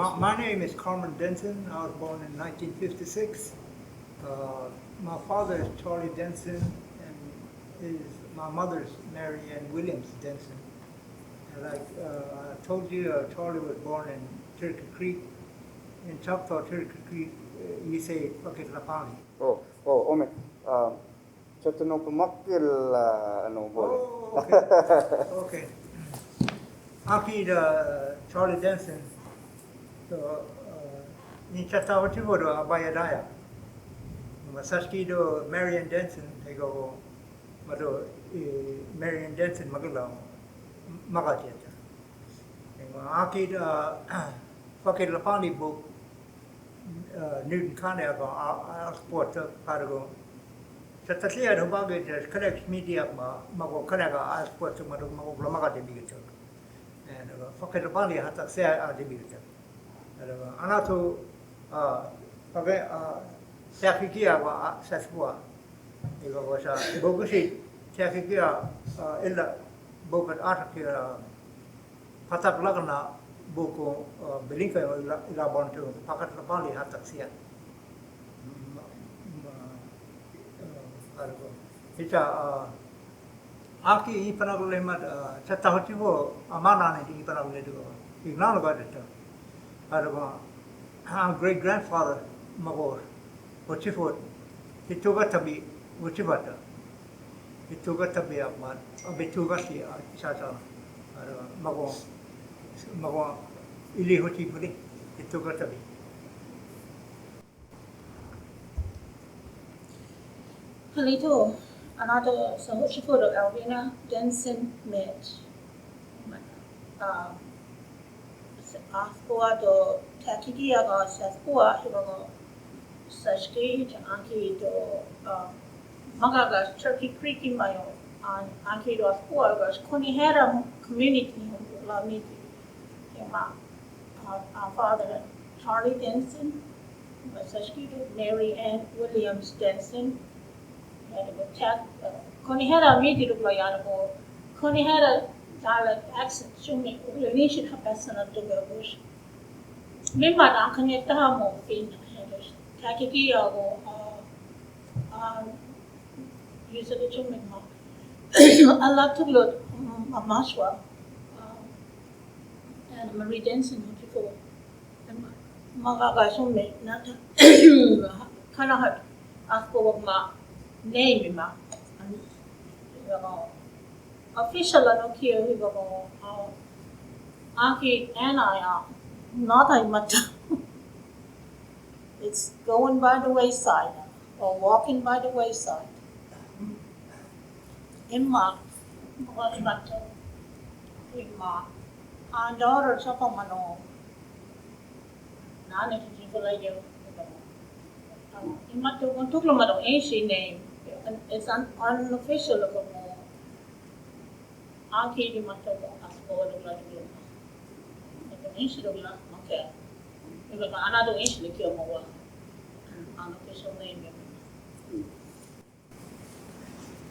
My name is Carmen Denson. I was born in 1956. My father is Charlie Denson, and my mother's Mary Ann Williams Denson. And like I told you, Charlie was born in Turkey Creek, in Choctaw, Turkey Creek. You say Pakitapani. Ome. Chato no pumakil ano bole. Oh, okay. Okay. Aki Charlie Denson. So, in Choctaw, what you go to Abayadaya? Masaski do Marian Denson, they go, Mado Marian Denson Magala, Magajeta. Aki Fakir Lapani book, Newton County, I'll sport Paragon. Chatasia, the baggage collects media, Mago Kanaga, I'll sport to Mago Magadi Bigator. And Fakir Lapani had to say at the Bigator. Anato Hikíya wa sasbua. Ego was a bogusi Hikíya illa bogat article patak lagna boko belinka ila bonto pakat lapali hataksia. Ita aki ipanagule mat chatahotivo amana ni ipanagule do. Ignano gadeta. Our great grandfather Magor, Ochifot, he took a tabi, Ochibata. He took a tabi up, a betugati, Chata, Mago, Ili Hochipuri, he took a tabi. Halito, another Sahochifot of Alvina Denson Mitch. Afkua do Hikíya ga safkua hibago sashki anki do magaga Turkey Creek mayo anki do afkua ga konihera community la miti yama our father Charlie Denson sashki do Mary Ann Williams Denson and the Tiyak konihera miti do la yanago konihera dialect accent shumi ulini should have personal to go bush. Mimma dan connect mo fin Hikíya go use the chumi mo. Allah to look Amashwa and Marie Denson before. Magaga shumi nata kana hat afko ma name ma official ano kiyo hibago aki and I are not much. It's going by the wayside or walking by the wayside. Imma our daughter Chapamano Nana Jivalayo Imma to Tuklomado Ancient name. It's unofficial of Aki di mata as forward of like you. The ancient of la, okay. If another ancient kill more unofficial name.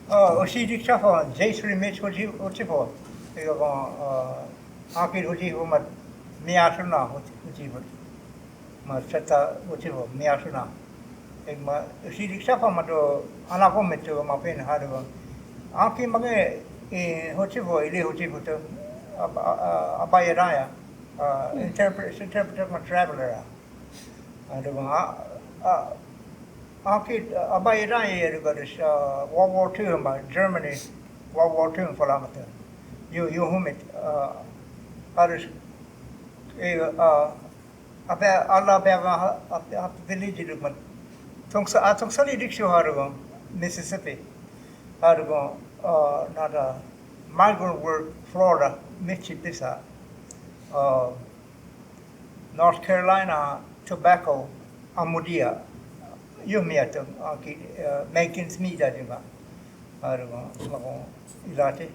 Oh, she did suffer. Jason Mitch, what you for? They go Aki Uji, whom Miasuna, what you would. Maseta, what you would, Miasuna. She did suffer Mato Anapomit to my pen hardware. Aki Mage. Hochivo, Ili Hochivo, Abayadaya, interpreter of traveler. Abayadaya got this World War II about Germany, World War II for Lamata. You whom it, others, about Allah Bava up village, but Tonksali Dixu Hargo, Mississippi, Hargo. Not a migrant word, Florida, Michipisa, North Carolina, tobacco, Amudia, Yumiatum, making smida, Ilate,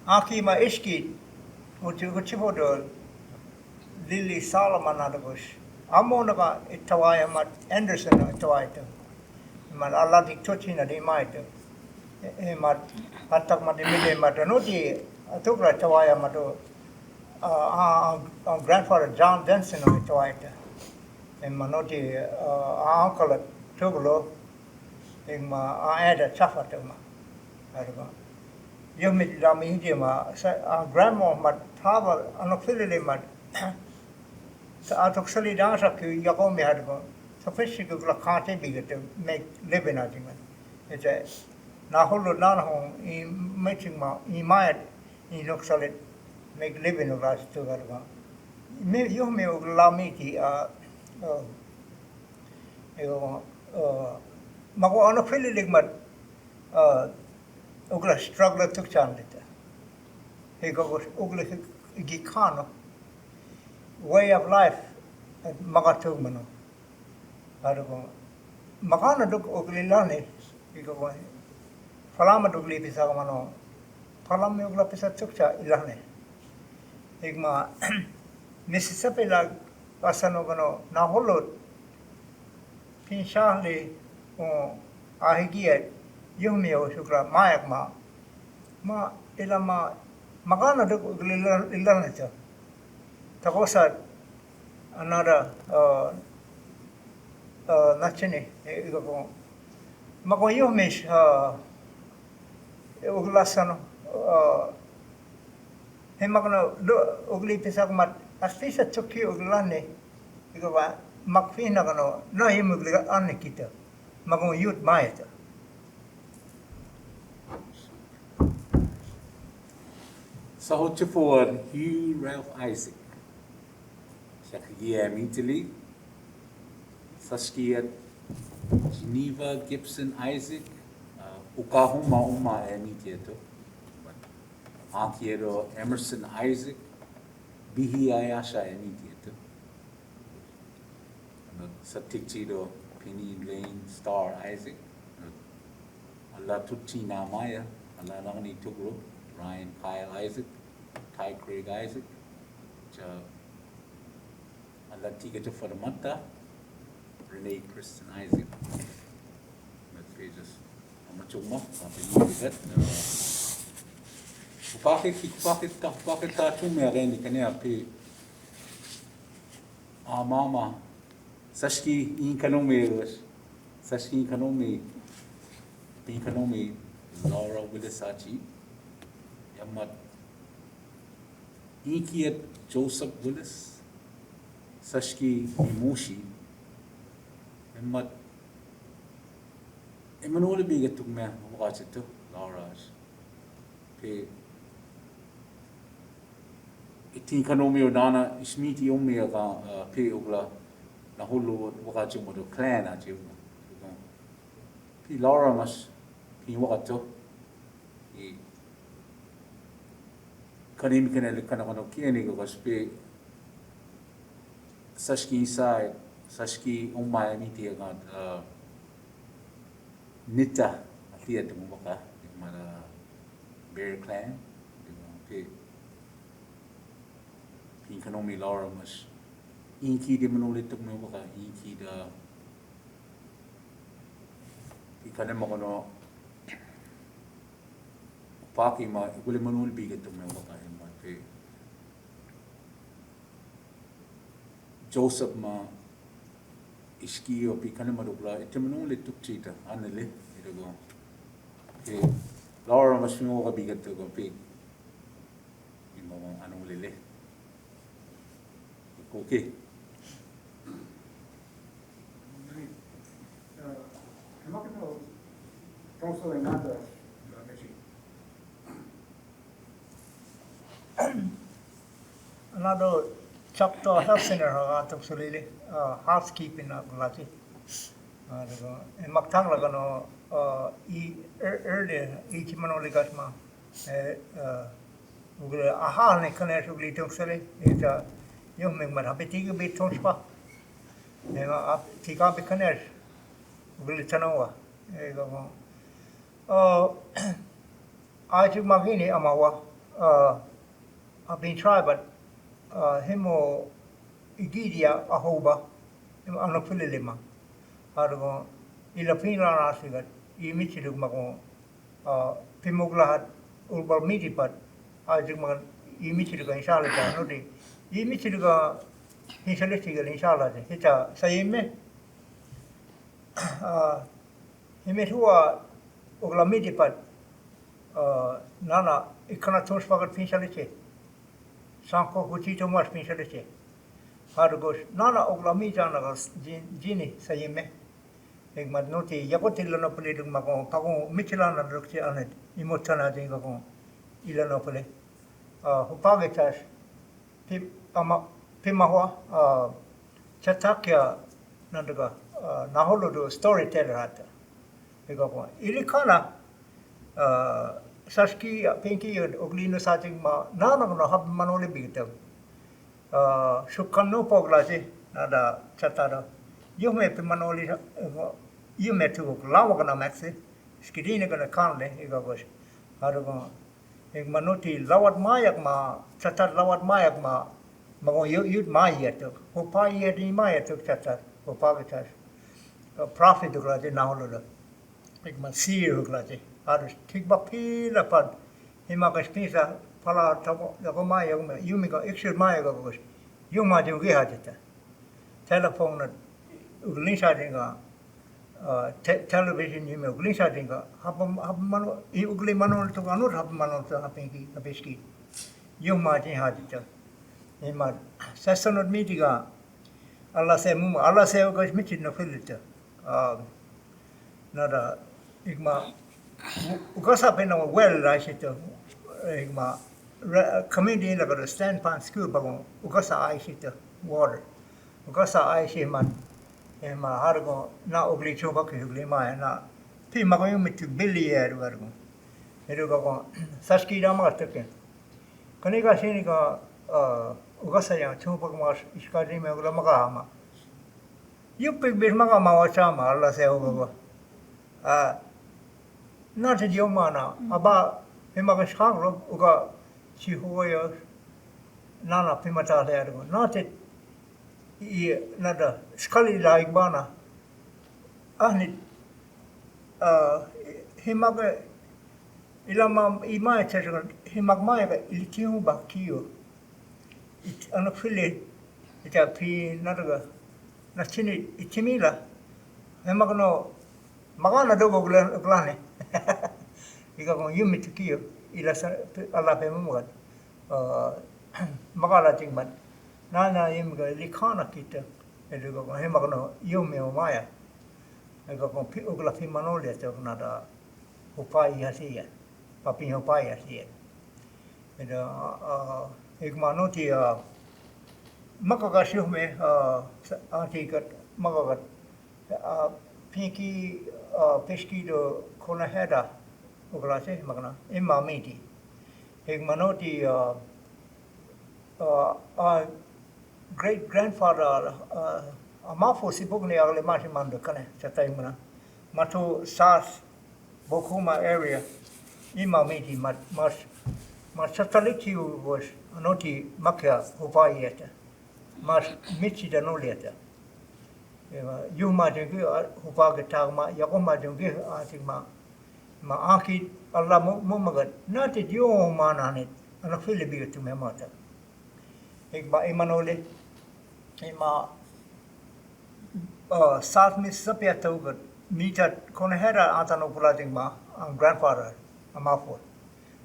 Akima Ishki, which you would Lily Solomon out of bush. I'm on about Itawaya Anderson, Itawaita. Allah dictochina di maito. Mat atak mat mide matanoti atukra tawaya mato our grandfather John Denson on it white and manoti our uncle at Tugolo in my aunt at Chafatuma. You meet Ramidima, our grandma, but Pava, unaffiliated, but I took silly dance up to Yagomi had go. So fish you can't be to make living at him. It's a Nahulu Nanahong in making my might in Oxalit make living of us to go. You may allow me to Mago unaffiliated, but Ugla struggle to chant it. He goes Ugly Gikano way of life at Magatugmano. I don't know. Magana duk Ugly Lani, he go Falama dugli Pisamano, Palam Ugla Pisa Tukcha Ilane. Igma Mississippi like Pasanogano, Naholo Pinshali or Hikíya. Yumio Shukra, Mayakma, Ma Ilama Magana duk Ilanita. Tagosa another Nachini, Mago Yumish Uglasano, Hemagano Ugli Pisagmat, Asfisa took you Uglani, Macfinagano, no Himugli Anikita, Mago Yut Maeta. Sahotje voor Hugh Ralph Isaac. Hikíya Mitili. Saskia Geneva Gibson Isaac. Ukahuma Uma Mitieto. Ankiero Emerson Isaac. Bihi Ayasha Mitieto. Satikchido Penny Lane Star Isaac. Allah Tutina Maya. Allah Nangani Tugro. Ryan Kyle Isaac. Ty Craig Isaac, Allah Tigata for the Mata, Renee Kristen Isaac. Let's say just how much of more? Pocket tattoo me again, can you pay? Ah, Mama, Sashi in Kanome, Sashi in Kanome, in Kanome, Laura Willisachi, Yamat. Hikíya Joseph Willis, Sashki Imushi, and Mat Emmanuel Biga took me, watch it too, Laura's. Pay 18 Kanomi Dana, Smiti Omega, Pay Ugla, Nahulu, Wakachumo, the clan at you. P. Laura must be Wakato. Kanim kanel kanakano kieni ko kaspe Sashki side Sashki umay miti agad nita atia tumaka mara bear clan pe pinkanomi Laura mas inki de manulit tumaka inki da ikanem makono Paki ma ikuli manul bigat tumaka Joseph ma iski o pikane madugla itemno le tukchita anele irago ke Laura masmo ga bigat to go pig imo anulele okay Another Choctaw Health Center housekeeping lati. And Mactang lagano earlier each manoligasma aha ne kanesh ugli tongsele is a young man habitiga bit tonspa. Tika be kanesh ugli tanoa. I took Magini Amawa. I've been tried, but himo Hikíya ahoba anopililima. Argo ilapina nasigat imichilug mako pimuglahat urbal mitipat ajig mga 이 미치르가 인샬라다 노디 이 미치르가 인샬리티가 인샬라데 히타 사이메 히메투아 오글라미디팟 나나 이카나 통스파가 인샬리티 상코 구치토 마스 인샬리티 하르고스 나나 오글라미자나가 지니 사이메 ekmat noti yapotil no pele dum mako pago michilana rukti anet imotana dinga ko ilano pele hupage tas pimahwa chatakya nandaga naholo do storyteller hata ego ko ilikana saski pinki oglino sating ma nana no hab manole bigta sukkanno poglaje nada chatara yume pimanoli you met to Lawagana Maxi, Skidina gonna conle, Egos, Haragon, Egmanuti, Lawat Mayakma, Chatat Lawat Mayakma, Mago Yud Maya took, Hopai yet in Maya took Chatat, Hopavitas, a prophet to Gladi Nahola, Egman Seer Gladi, Others take Bapil upon Himagas Pisa, Pala, Maya, you make a extra Maya goes, you might do Gihajita. Telephone Uglisadinga. Television you may glisha dinga habmano ugli manol to anur habmano to hapinki hapiski you martin hadita ima sessionod meetiga alla se mum alla se goes mitin no filter nada igma ugasa pena well raisito igma community in the stand pan school bagon ugasa aisito water ugasa aishiman ema hargo na obli choba ke ugli ma na pi ma ko mit billi er wargo eru ko saski rama teke kani ga shini ga ugasa ya choba ko mas iskari me ugla maga ma yupe bir maga ma wa cha ma alla se go na te dio mana aba pe ma ga shang ro uga chi hoyo nana pimata le ergo na te I nada sekali like bana ahni himaga ilama imai chaja himagmai ga ilitiu ba kiyo it anafile ita pi nada na chini itimila himagno magana dogo glane iga ko yumi kiyo ila ala pe mugat magala tingman Nana imga likana kita edugo ko hemagno yume o maya ego ko pi ugla fi manole te nada upai hasia papi upai hasia edo egmanoti makaga shume artikat magagat pinki peski do kona heda ugla se magna imma miti egmanoti great grandfather amafo sibugni agle mashimando kane chataimana matu sas bokuma area ima miti mas chataliki was anoti makya upayeta mas michi da nolieta yuma dengi upaga tagma yakoma dengi atima ma aki alla mumagat nati dio mananit ana filibi tu memata Igba imanole ima South Mississippi atoga mita konehera atano pulating ma ang grandfather amafo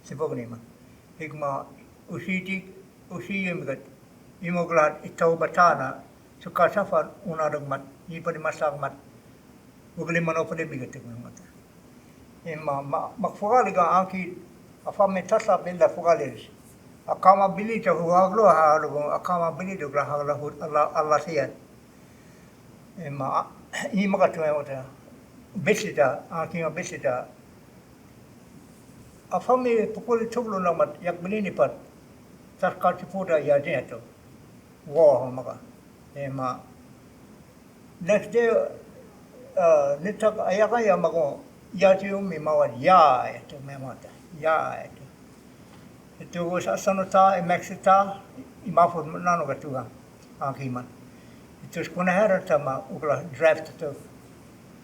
sibognima igma usiyimgat imoglad ito batana sukasafar unadagmat ipadi masagmat ugli manopade bigatig mata ima makfugaliga anki afame tasa billa fugalis akama bili to huaglo harugo akama bili to grahagla Allah siyan ema imaga to emota besita akima besita afami pukul chuglo namat yak bili ni pat sarkar chipuda ya jeto war maga ema next day nitak ayaga ya mago ya tium mi mawad ya eto memota ya eto itu sa sanota e Mexico imafo nano gatuga akiman itu skona hera tama ugla draft to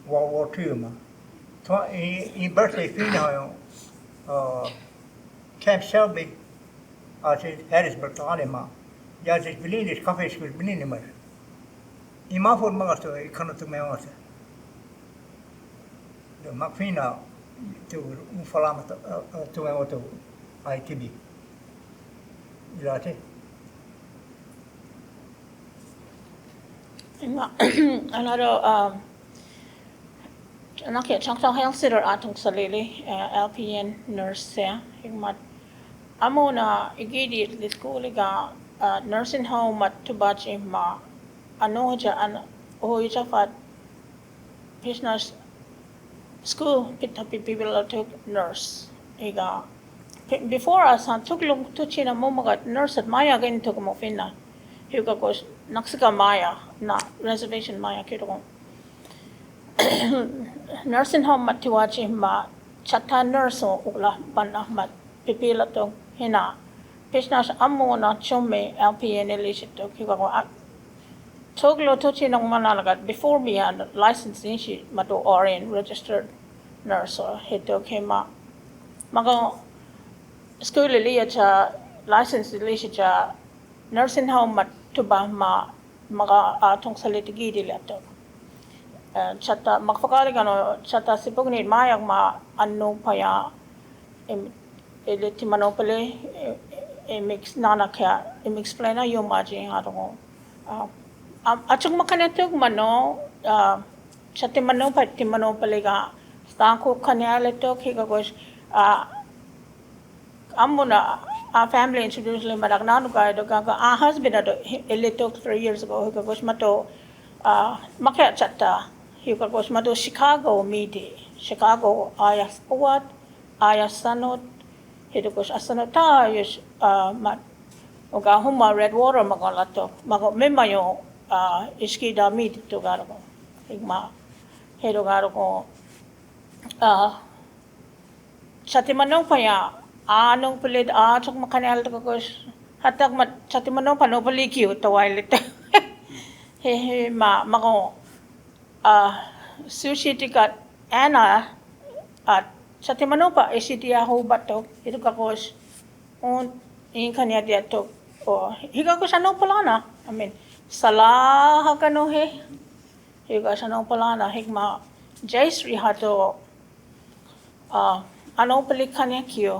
World War II ma to in birthday fina yo Camp Shelby Asi Harrisburg alema. Ja siis bilinis kafes kus bilinimar. Ima for magasto ikanotu me ose. Do makfina tu ufalama tu me oto ITB. Ilate. Another Nakia Choctaw Health Center atong salili LPN nurse ya higmat amo na igidi litkuliga nursing home at tubachi ma ano ja an hoy ja fat business school pitapi people to nurse iga before us han tuklong tuchina mo mga nurse at maya gain to mo finna higa ko naksika maya na reservation maya kito nursing home matiwachi ma chata nurse ugla panah mat pipila to hina business amo na chome LPN elishito kiwa ko toglo tochi nang manalagat before me and license shi mato RN registered nurse hito kema maga school liya cha license liya cha nursing home mat tuba ma maga atong salitigi dilato chata makfakali gano chata sipugni mayag ma anno paya eliti manopole mix nana kya explain yo maji haro achung makanetuk mano chati mano pati manopole ga stanko kanyale to kiga gosh amuna our family introduced him but agnanu ga do ga husband ado elito 3 years ago kiga gosh mato makya chata higa gosh mato Chicago midi Chicago ayas puat ayas sanot hito gosh asanota yus mat oga huma red water magalato mago memayo iski da midi to garo igma hito garo ko chati manong paya anong pulit chok makanel to gosh hatak mat chati manong panopali kiu tawailit he ma mago sushi tikat ana at chati manopa isitia ho bato ito kakos on in kanya dia to o higa ko sa no palana I mean salaha kano he higa sa no palana higma jaisri hato ano pali kanya kiyo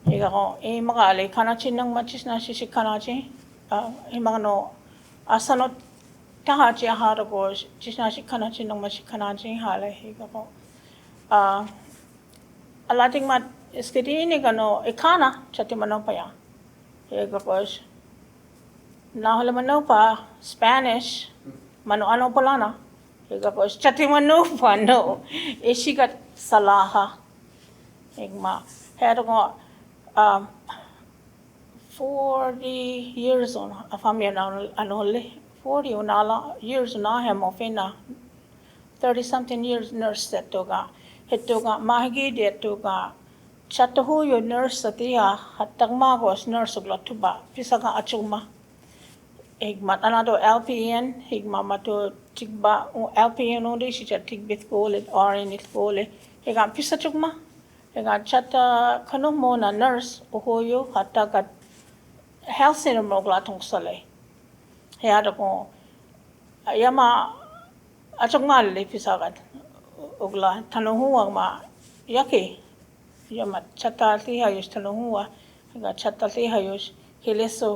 higa ko magale kana chinang machis na sisikana chi himang no asanot tahaji haro ko chisna sikana chinang masikana chi hale higa ko alating mat iskiti ini kano ikana chati manopaya higa ko nahole manopa Spanish mano ano palana higa ko chati manopa no isikat salaha higma hero ko 40 years on afamya na anole 40 unala years na hemo fina 30 something years nurse setoga hetoga mahigi detoga chatahu yo nurse satia hatagma gos nurse glatuba pisaga achuma higma anado LPN higma mato tigba LPN onde si tigbit gole RN it gole higa pisachuma higa chata kanomo na nurse ohoyo hataga health center mo glatong sale hiada ko yama achungmal le pisagat ogla tanuhuwa ma yake yama chata ti hayos tanuhuwa ga chata ti hayos hileso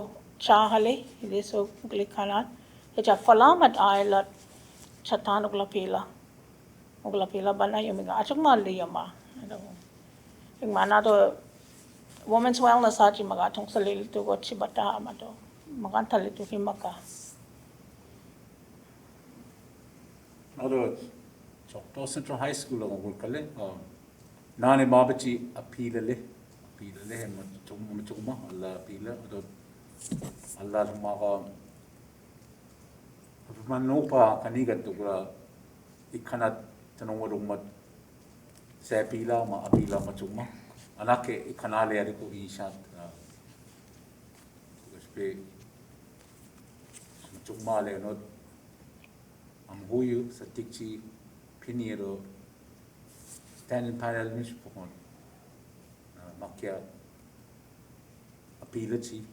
chahale hileso glikana eja falamat ailat chatan ogla pila bana yamiga achungmal le yama ingmana to women's wellness haji maga tong salil to go chibata amato magantali to himaka Other Choctaw Central High School ang kulkale nane mabachi apila le machuma alla apila ado alla maka manopa kanigat to gra ikanat tanong mat sa apila ma apila machuma anake ikanale ari ko ishat kaspe machuma le no ambuyu sa tikchi piniro standing panel mish pokon makya ability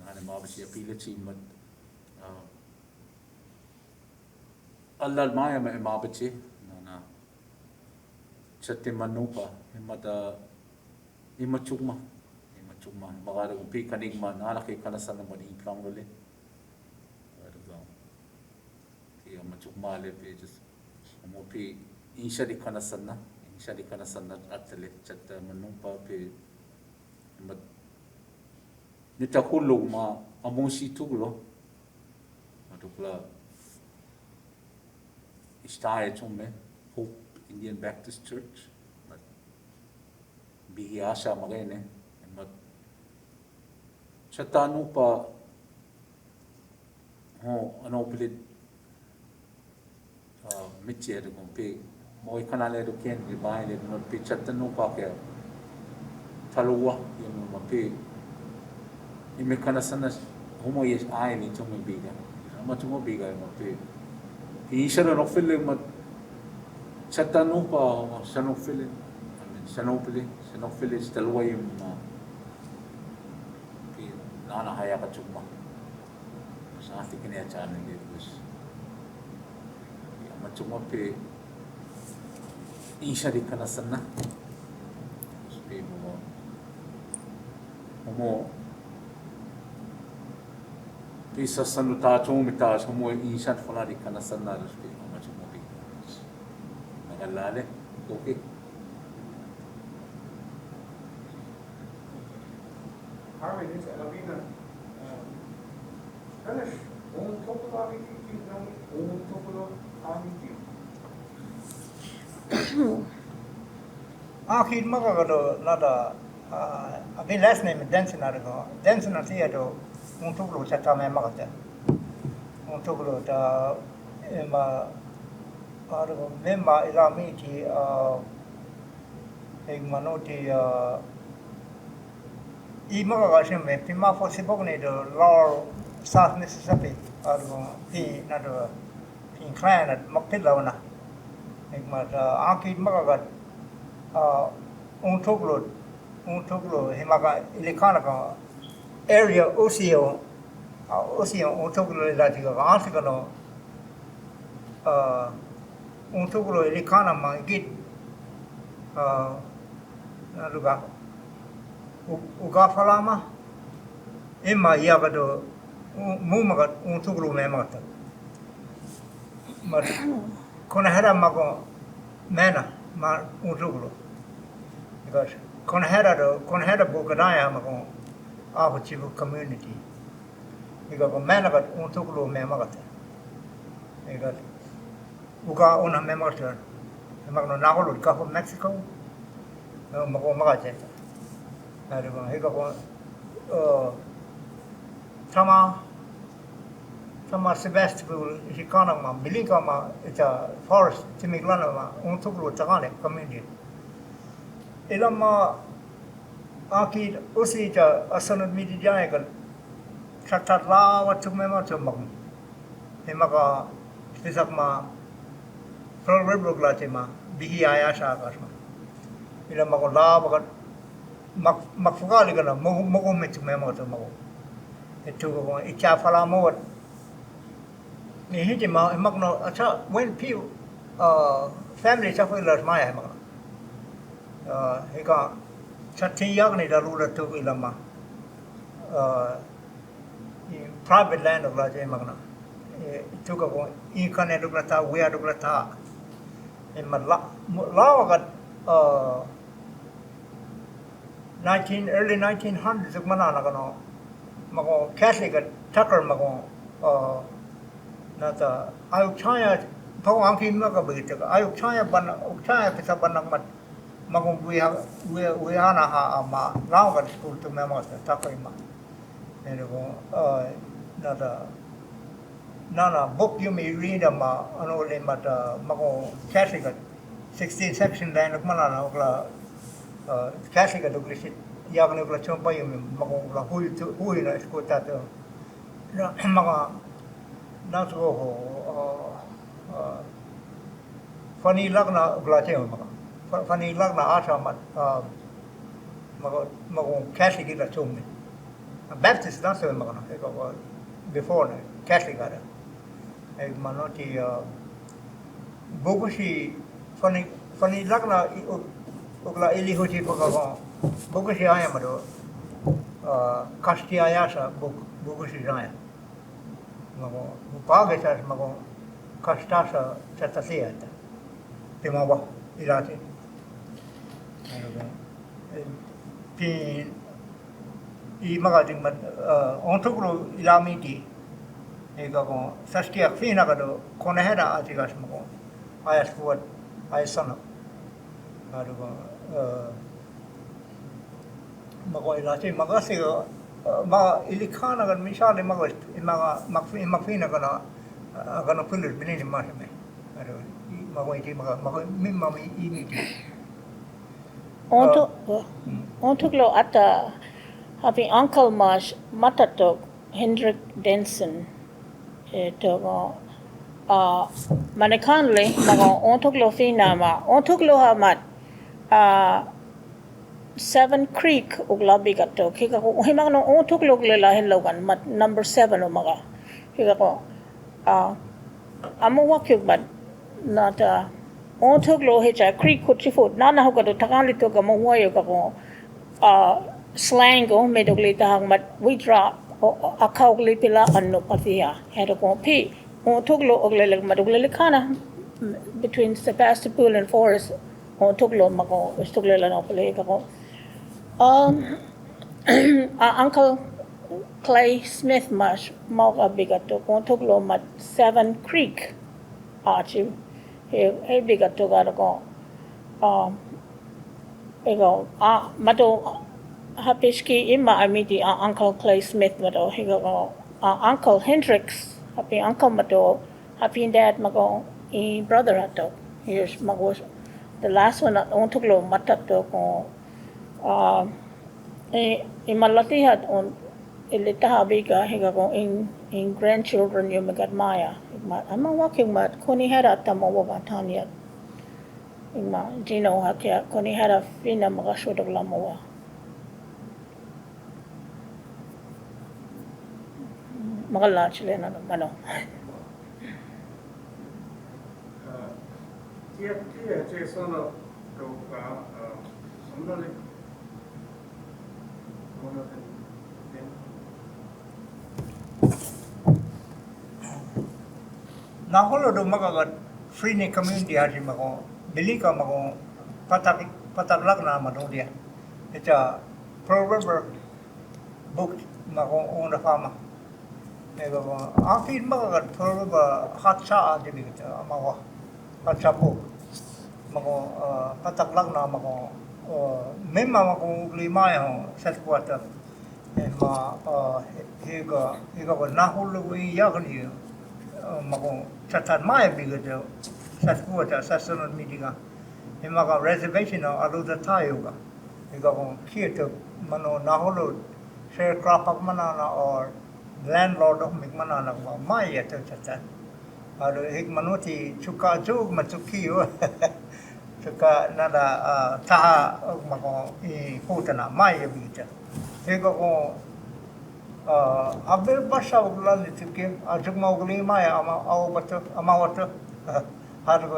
na mabasi ability mat allal maya ma mabati na chatte manupa imata imachuma magara ko pi kanigma na laki kanasan mo ni plang lole ki machuma le pe just mo pi insha di kanasan na atale chatta manupa pe mat nitakulu ma amusi tulo matukla istaya chumme Hope Indian Baptist Church mat bihiyasa magene mat chatanu pa ho ano pilit mitche de kompe mo ikanale do ken di bai le no pe chatanu pa ke talua yun mo pe imekana sana homo yes ai ni chumme biga ma chumo biga mo pe Isara no fili mat chatanu pa sano fili stalway ma pi nana haya ka chuma sa ati kini acha ni bus ma chuma pe isari kana sana pe mo Pisa sanuta chumita sumo isat fulari kana sana ruspi ma chuma pe nagalale okay Carmen, this is Alvina. Finish. Tokolo Hikíya, Tokolo Hikíya. Akid magagado nada abin last name Denson adago. Denson ati ado untuglo chata me magata. Untuglo ta ema adago memba ilami ti egmanoti I magagashin me pima for sibogni do Lower South Mississippi adago pi nado pi clan at makpilona. Egmat akid magagat untuglo himaga ilikana ka area osio untuglo latiga antikano untuglo ilikana ma git naluga ugafalama imma yagado mumagat untuglo memata mat kona hera mago mena ma untuglo because konhera bugadaya mago abachibu community because mena gat untuglo memagata because uga una memagata magno nagolo ka from Mexico mago magache ariba hego Tama Sebastopol Hikíya ma Bilinka ma ita forest timiglana ma untuglo tagale community ilama akid usi ta asanad midi jaegal chatat la wa tumema tumang hemaga spisak ma proverb glatima bihi ayasha akasma ilama ko la bagat makfugali gana mogo metumema tumago itu ko icha fala mo ni hiti ma magno acha when people family suffer maya magno hika Tiyak ni darula tu ilama private land of Raja magna itu ko ikane duglata wea duglata imma lawagat early 1900s magna nagano mago Catholic Tucker mago nata ayukchaya pau angki maga begitu ayukchaya pisa banang mat magong wihana ha ama lawagat school tu memang Tucker ima ini ko nana book you may read ama ano le mata mago Catholic 16 section line magna na okla Catholic dugli yang ni okla chompa yung mago la hui na school tato na mga naso funny lag na glache mga funny lag na asa mat mago Catholic ila chomni Baptist dan so magana ego before Catholic ada eg manoti bogusi fani lagna ogla ili hoji pagawa bogusi aya mado kasti aya sa bogusi jaya mago upage sa mago kasta sa chatasia ta temawa ilate pi I magating mat ontoklo ilamiti ega ko saskia fina kado konehera atigas mo ayas buat ayas sana ado ko mago ilati magasi ma ilikana kan misale mago makfina kana kana pulir binini masame ado mago iti mago mimma imiti ontoklo ata having Uncle Marsh matatok Hendrik Denson to manikanle mga ontoklo fina ma ontoklo hamat 7 Creek uglabi kato kika ko himang no ontoklo lela hellogan mat number 7 umaga kika ko amo wakyug bat nata ontoklo hecha Creek ko chifot nana ho kato takali to gamo wayo kako slang ko medogli tahang mat we drop akaw gli pila ano patia hero ko pi ontoklo oglele madoglele kana between Sebastopol and Forest ontoklo mako istoglela no pala ko Uncle Clay Smith mas mau bigato ontoklo mat 7 Creek achi e bigato ko ego mato hapiski ima amiti Uncle Clay Smith mato higo Uncle Hendricks happy Uncle mato happy dad mago brother ato here's mago the last one ontoklo matato ko imalati hat on ilita habiga higa ko in grandchildren you magat maya ama walking mat koni hera tamo wa tanya ima dino hakya koni hera fina magashodog lamowa magala chile na mano Tiyak che sono to ka somdale Naholo do magagat free ni community haji mago bili ka mago patak na mado dia eta pro river book mago on fama ego afir magagat pro river hatcha adi bigita mago hatcha book mago patak na mago memma mago lima yo set quarter ma hega ko naholo wi yagni mago chatan mai bigodo satkuata sasono midiga emaga reservation aluda tayuga ego kieto mano naholo sharecropper manana or landlord of migmanana mai eto chatan ado hik manoti chuka jog matukiyo chuka nada taha mago I putana mai bigita ego ko abel basha ulan itike ajugma ugli maya ama wato hargo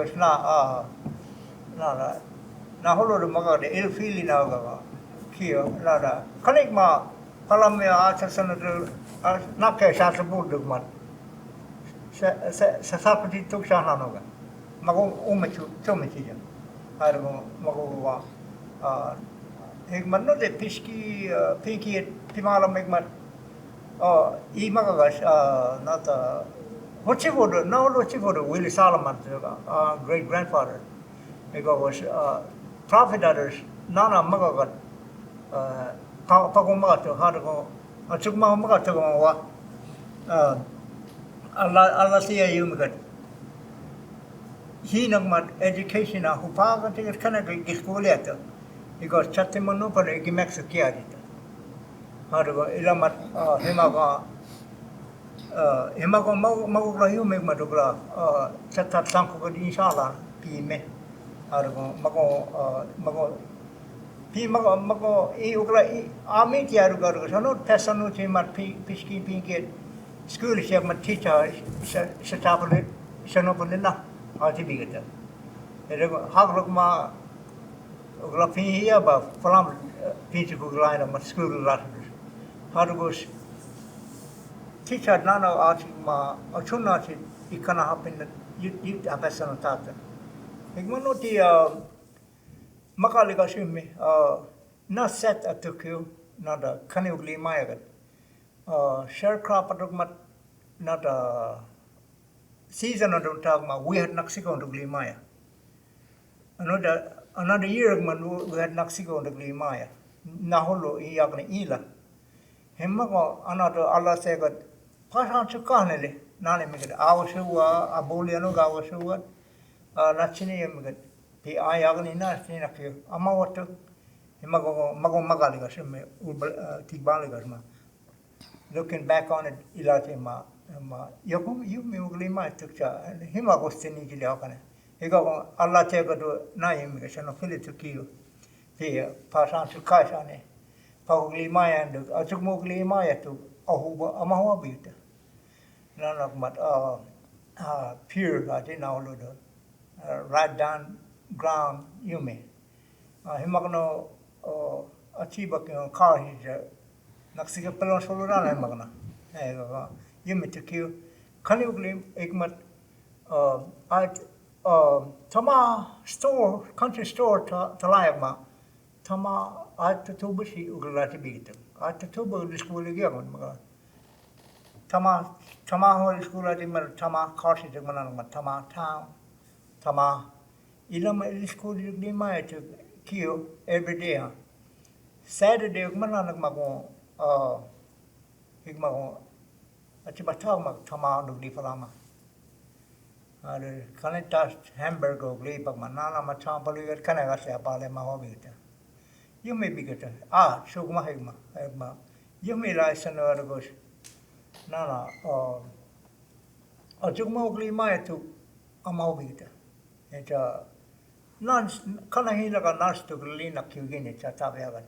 na holo de maga de el fili na ga kio la kanik ma kalam ya achasan de na ke sa sabud de mat sa sapati tuk sa na no ga mago umechu chomechi ja hargo mago wa ek manno de piski pinki timala megmat I magagas nata Hochivodo no Hochivodo Willie Solomon great grandfather ego was prophet others nana magagat pagomato hadago achugma magato wa Allah sia yumagat he nagmat education hupaga tingas kana giskoleto ego chatimano pa gimex kiadita hadago ilamat hemago mago rahiu meg madogla chatat sanko ko inshallah pi me hadago mago pi mago I ukla ami ti aru garu sono pesano ti mat piski pinket school siya mat teacher sa tapole sono polilla ati bigata ere hagrok ma ukla hiya ba falam pinchu kuglaina mat school lat harugos teacher nano ati ma achuna ti ikana hapin you apesano tata igmano ti makaliga shimi na set atukyu na da kaniugli mayagat sharecrop adugmat na da season adung tagma we had naksiko ndugli maya another year man we had naksiko ndugli maya na holo iyagna ila hemmago another alla segat pasan chukanele nane migat awashuwa aboliano gawashuwa nachini yemigat pi ayagni na sina ke amawatu mago magaliga shime tigbaliga ma looking back on it ilate ma yakum you me ugli ma tukcha hima gostini gili akane ego alla tega do na yemiga shano fili tukiyo pi pasan tukashane pa ugli ma and achukmo ugli ma yatu ahuba amawa bita nanak mat pure ati na uludo right down ground yume himagno achiba ke car hija naksiga pelon solura himagna yume tikyu khani uglim ekmat at tama store country store talayama tama at tubushi uglati bigit at tubu school giyagon maga tama hol school ati mar tama car hija manang tama town tama ilam school di ma to kill every day Saturday manang mago higmago achibatag mag tama dugli palama are kanita hamburger gli pag manana ma champalu kanaga se apale ma hobita you may be get shugma higma you may rise and gosh nana achugma gli ma to amobita eta non kana hila ka nas to glina kyugine cha tabeagan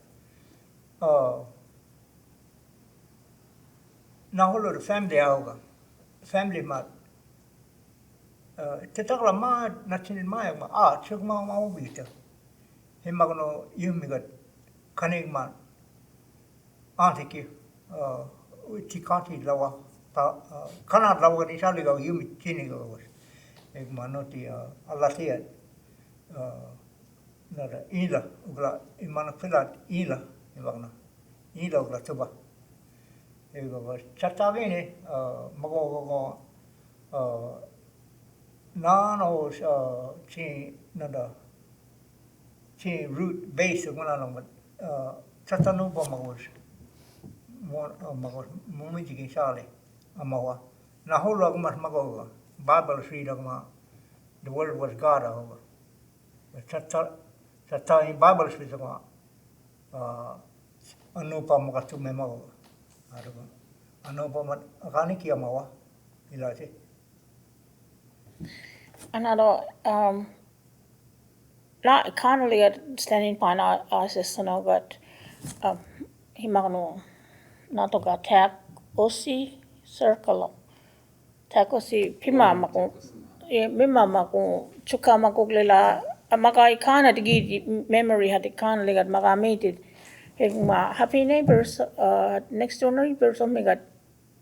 na holo the family auga family ma tetagla ma natin ma chugma ma ubita himagno yumigat kanig ma antiki tikati lawa kana lawa ni saliga yumi chini go ek manoti alatia nada ila ugla imana filat ila ibagna ila ugla tuba ego chatagene mago nano chi nada chi root base ugla no chatanu ba magos mumiji ki sale amawa na holo agmas mago Bible read agma the word was God over Chata in Bible speaks about anupa makatu memo. Anupa akaniki amawa ilate. Another la currently at standing point assistant got himagno nato got tap osi circle tap osi pima mako mima mako chuka mako glela Maga ikana digi memory had ikana legat maga mated. Ma happy neighbors next door neighbors oh megat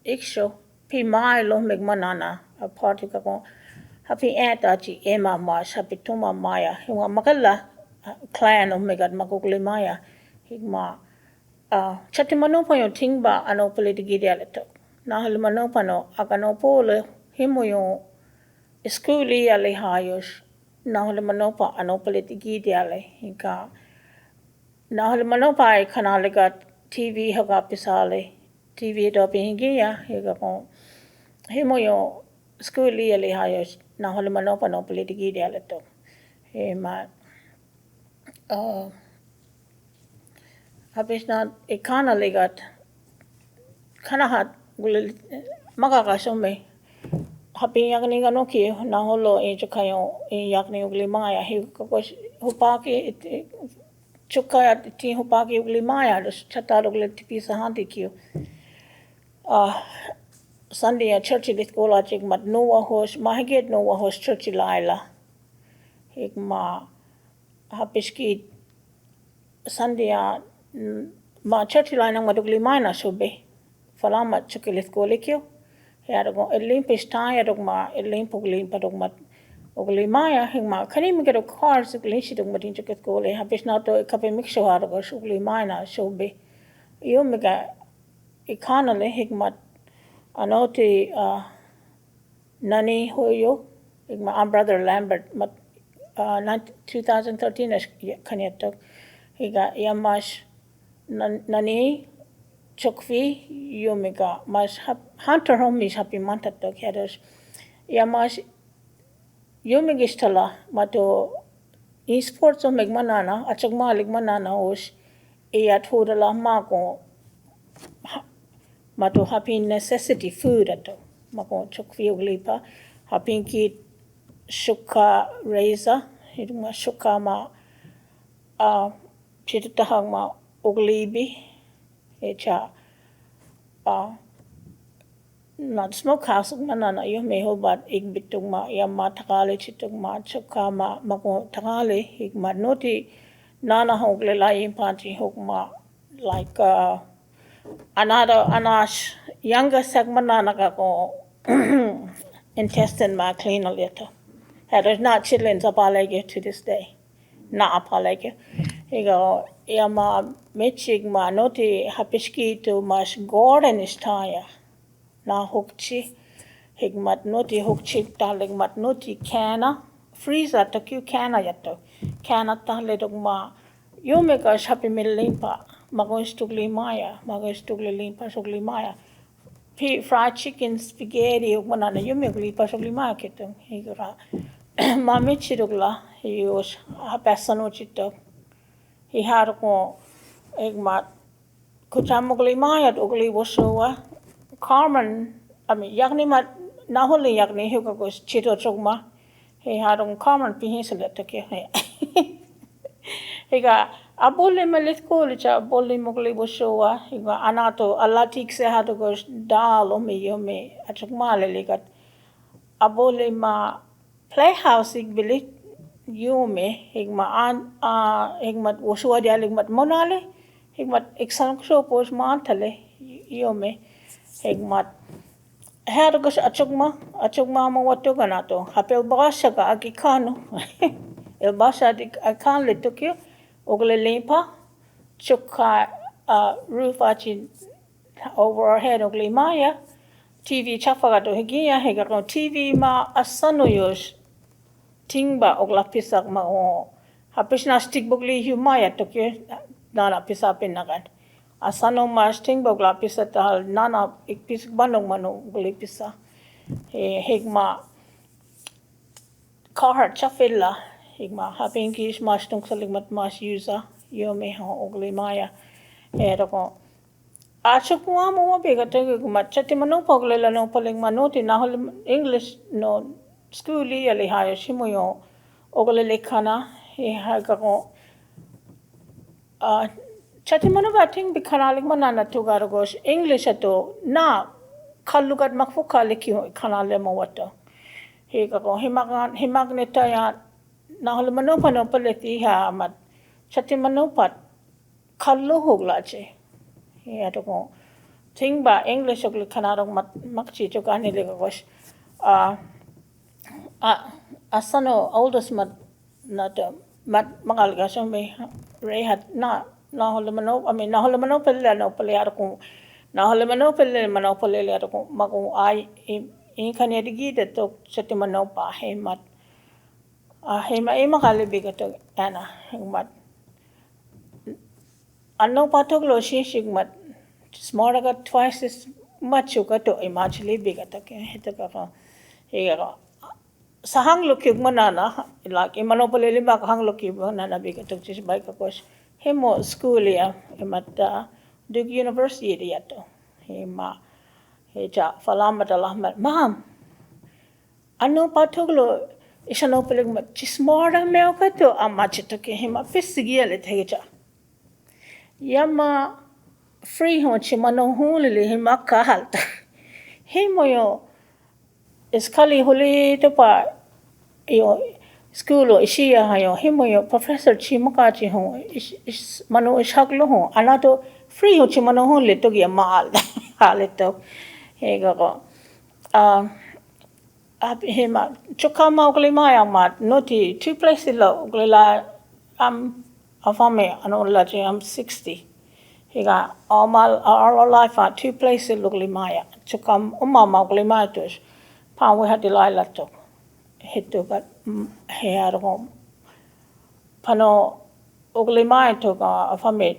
iksho pi mai lo meg manana a party kako happy aunt achi Emma mas happy tuma maya hinga magala clan oh megat magugle maya higma chati mano pa yo tingba ano politiki dialect na hal mano pano akano pole himo yo skuli ale hayos Nahole manopa ano politiki diale hika nahole manopa ay kanale gat TV haga pisale TV do Hikíya higa ko himo yo skuli ali hayos nahole manopa no politiki diale to ma habis na kanale gat kanahat magaga some happy yakni gano ki na holo e chakayo e yakni ugli maya hi ko hupaki Chukaya ti hupaki ugli maya dus chatar ugli tipi sahanti kiu. Sunday a church lit kola chik mat noa hos mahiget noa hos church laila. Hik ma hapiski Sunday a ma church laila mat ugli maya sobe. Falama chukilit kola kiu. Yarago Olympisch ta yarog ma Olympic padog mat ugli maya hik ma kani mi gero cars ugli shidog mat inchuket kola hapish na to kape mixo harago ugli maya sobe. Yo mega ikanale hik mat anoti nani hoyo hik ma brother Lambert mat 2013 as kanyatok higa yamash nani chokvi yomega mas hunter homies happy mantatok headers yamash yomegistala mato esports o megmanana achagma ligmanana os eyat hodala mako mato happy necessity food ato mako chokvi uglipa happy ki shuka reza hiduma shuka ma chitutahang ma uglibi echa not smokehouse manana yo me hobat igbitugma yamma takale chitugma chukama mako takale higma noti nana hogle la impati hokma like another anash younger segment nana ko intestine ma clean later had not children apalege to this day na apalege higo yama mechigma noti hapiski to mas garden istaya na hokchi higmat noti hokchi taligmat noti kana freezer to kyu kana yato kana tale dogma yomeka shapi milimpa magostugli maya limpa sugli maya fried chicken spaghetti manana yomegli pasugli maya ketung higra mami chirugla yos hapasano chito he had ko egmat kuchamugli maya ugli wosowa Carmen, yakni mat nahuli yakni hugo goes chito chogma. He had on Carmen pihinsel to ke. He got a bully malit college, a bully mugli washoa. He got anato, a latik se had to go dal o me yome, a chogmale ligat. A bully ma playhouse ig bilit yome, higma an, higmat washoa dialigmat monale, higmat exanxo pos mantale yome. Higmat hergus achugma mo wato ganato hapel basha ga agikano el basha di akan litukyo ogle limpa chukka roof achi over our head ogle maya TV chafagato Hikíya hegaro TV ma asano yos tingba ogla pisak ma o hapishna stick bugli humaya tokyo nana pisapin nagan asano mas ting bogla pisa tahal nana ikpis banong mano guli pisa higma kahar chafilla higma haping kis mas tung saligmat mas user yome ho ugli maya eroko achukwa mo bega tege guma chati mano poglela no poling manoti nahol English no schooli ali haya shimoyo ogle lekana he hagako chati mano bating bikanalig manana tugar gosh English ato na kalugat makfuka likyo kanale mo wato he kako himagneta ya na hol mano pano paleti ha mat chati mano pat kallo hoglache he ato ko ting ba English ogli kanarong makchi to kanile gosh asano oldest mat mangalga so me rehat na holomano pelle no pelle arko na holomano pelle mano pelle arko mago ai in kanedigi de to setimano pa hemat hema ema kale bigato ana hemat anno patoglo shishigmat smart got twice as much ugato imagine bigato ke hetaka hega sahang lukig manana like imano pelle ba hang lukig manana bigato jis by kakos hemo school ya emat Duke University yato hema heja falama dalah ma'am ano patoglo isano peleg mat chismora meo kato amachito ke hema pisigiale teja Yama free ho chimano hulili himakahal. Himoyo iskali huli topa yo school ishiya hayo himoyo professor chimakachi ho mano ishaklo ho anato free ho chimano huli to ya mal halito hego hima chokama uklimaya mat noti 2 places lo uklila afame anolaji I'm 60. Higa all life 2 places uklimaya chokam umama uklimaya tos pa we had dilala to hito but here home pano uklimaya to afame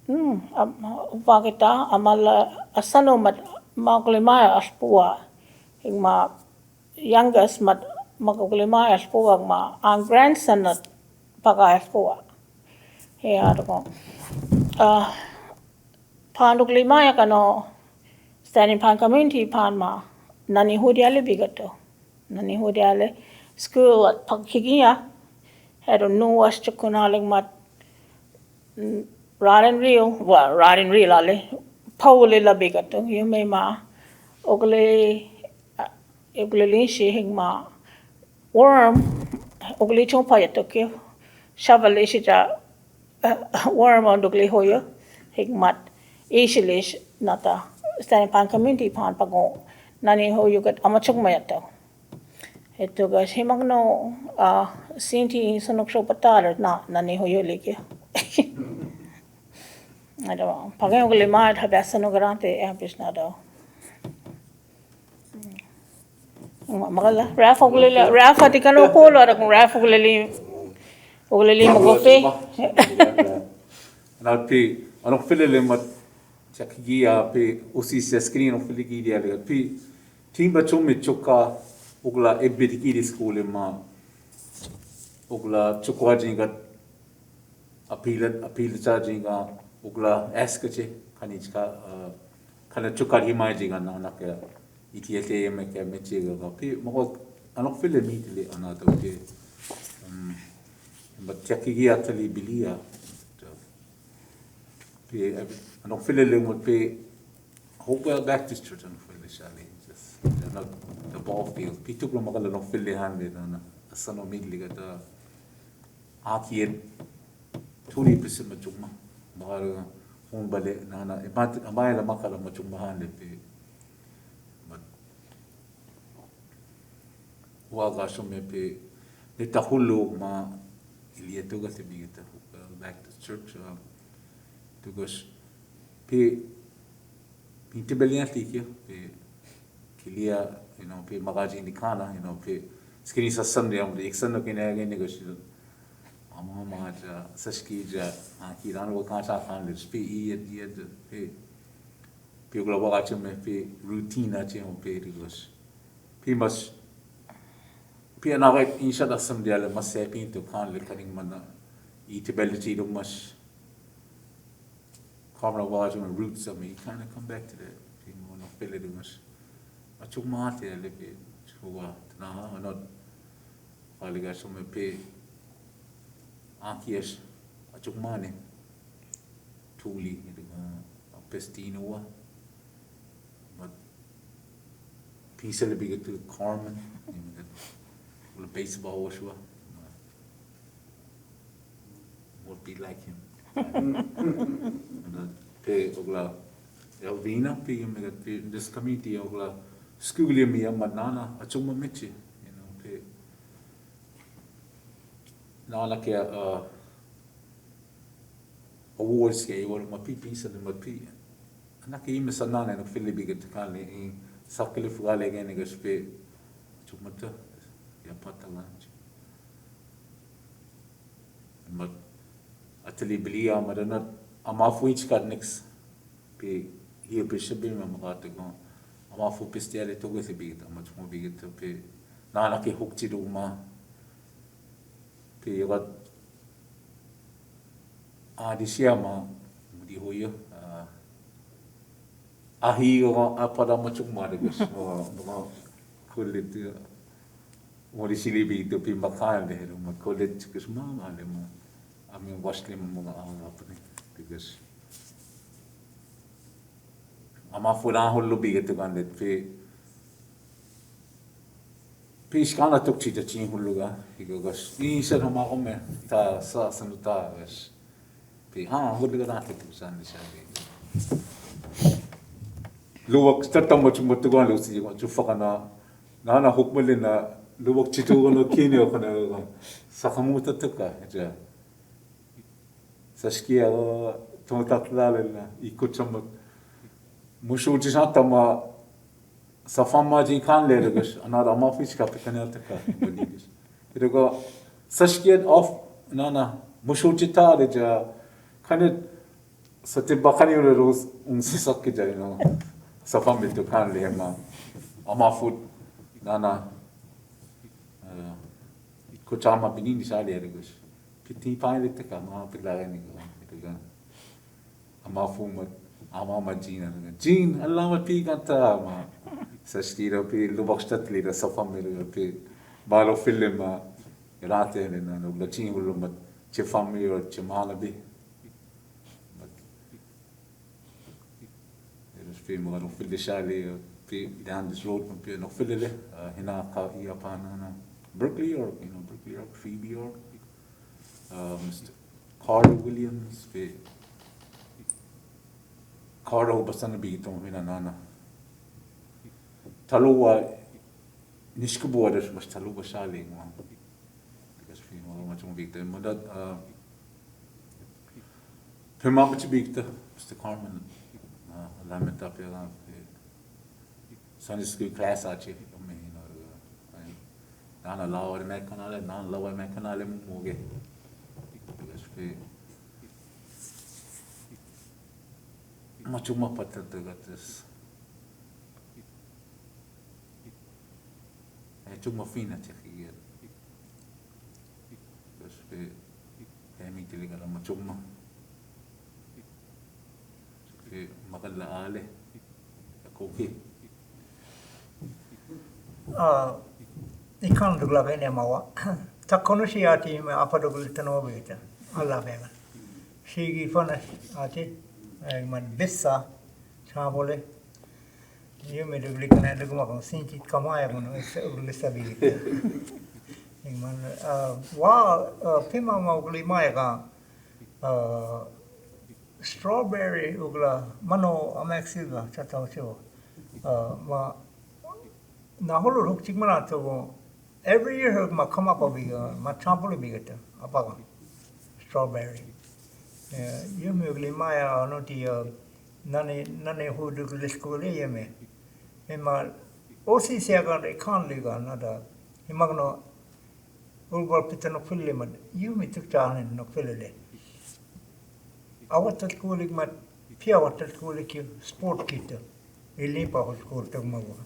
vakita amala asano mat uklimaya aspua higma youngest mat maguklimaya aspua ma ang grandson at paga aspua here ko panuklimaya kano standing pan community pan ma nani hudiale bigato nani hudiale school at Hikíya had a no was chukunaling mat riding real ale pauli la bigato you may ma ogle lishi hingma worm ogle chompayato ke shovel ishija worm on ogle hoyo hingmat ishilish nata standing pan community pan pago nani hoyo gat amachuk mayato ito gas himagno sinti sunok so patar na nani hoyo leke ado pagay ogle ma habasano garante ambisna do magala Rafa di kano polo ada kung Rafa ogle magope na pe anong filele mat Hikíya pe usi sa screen of Hikíya le pe timba chome choka ugla ebediki school ma ugla chokwa jinga appeal charging ugla askache kanichka kana chokar himai jinga na ka itiete me ke mechega pe mo anong file mitile anato pe but Hikíya tali bilia pe anong file le mo pe Hopewell Baptist Church anong file shali just not the ball field pituk lo magala anong file hande na asano midliga ta akiet 20% machuma magala hon bale na ibat amay la makala machuma hande pe but waga some pe netahulu ma ilietuga te bigeta Baptist Church tugos pe intebelianti pe kilia pe magaji indikana pe skini sa Sunday am ek sanno kine again negotiate ama ja saski ja kiran wo ka sa khan le pe pe global achme pe routine achme pe rigos pe mas pe na ga insha da Sunday le mas pe to khan le kaning mana intebelity do mas Carmen Denson and roots of me, kind of come back to that. People want to feel it much. I took my heart there, a little bit. So, I'm not. All the guys from pay. Ankies, I took money. Tuli, a pestino. But piece of the bigger to Carmen, the baseball was what would be like him. Pe ogla Alvina pe in this community ogla school mi manana achuma mechi pe na ke awards ke wal ma pipi sa ma pi ana ke im sanana no filibi ke kale in sakle fugale ke ne pe chumata ya patalanch ma atali belia madana amafu ich karnix pe hier besebe ma magate go amafu pestiale to go se bigita amachmo bigita pe nana ke hukchi duma pe yagat adisiama mudi hoyo ahi go apada machuk mare go no kulit mori silibi to pe makale ma kulit kusma ale ma Amin wasli mo mga ang apne because ama fula hullu bigat kan det pe iskana tok chita chin hulluga because isa hama komme ta sa sanuta gas pe hulluga na tek san san luwak startam mo chumot ko lo si ko chufakana nana hukmalina luwak chitu no kini ko na sa kamuta tuka ja sa skia tomatatlalena ikut samot mushul jisatama sa fama jin kan leregas anada amafis ka pekaneltaka bodis ito sa skia off nana mushul jitale ja kanet sa tibakani ros unsisak ja no sa fama to kan lema amafut nana kuchama binini sa leregas piti pilot ka mga paglagan ko ito ga amafumat ama Jean Jean Allah pi kanta ma sa stira pi lubakshtat lira sa family pi balo film ma rate ne na no lachin ulo mat che family or che malabi eres pi mo no fil de shali pi down this road pi no filele hina ka ia pana na Berkeley or Berkeley or Phoebe or Mr. Carl Williams pi Carl basana bigitong hinanana taluwa niskubuadas mas taluwa saling mo because fi mo macam bigta modat pemapach bigta Mr. Carmen lamenta pela Sunday school class achi me nana lawa me kanale nana lawa me kanale muge because fi macam apa tergatas cuma fina Hikíya terus kami tilingan macam makan ale kopi ikan dugla bene mawa takono si ati me apa dugul tano beta Allah bega sigi fana ati man bissa chabole io me dugli kana dugma kon sinti kamaya kon ugli sabi man pima ma ugli maya ka strawberry ugla mano amaxiga chatao cho ma na holo ruk chikmana to every year ma come up obi ma champole bigata apa strawberry io mi ugli maya no ti nane hu dugli skole yeme ma osi sia ga kan liga nada himagno ulgol pitano fille ma io mi tukta no fille awat kulik mat pia wat kulik sport kit ili pa school tak mago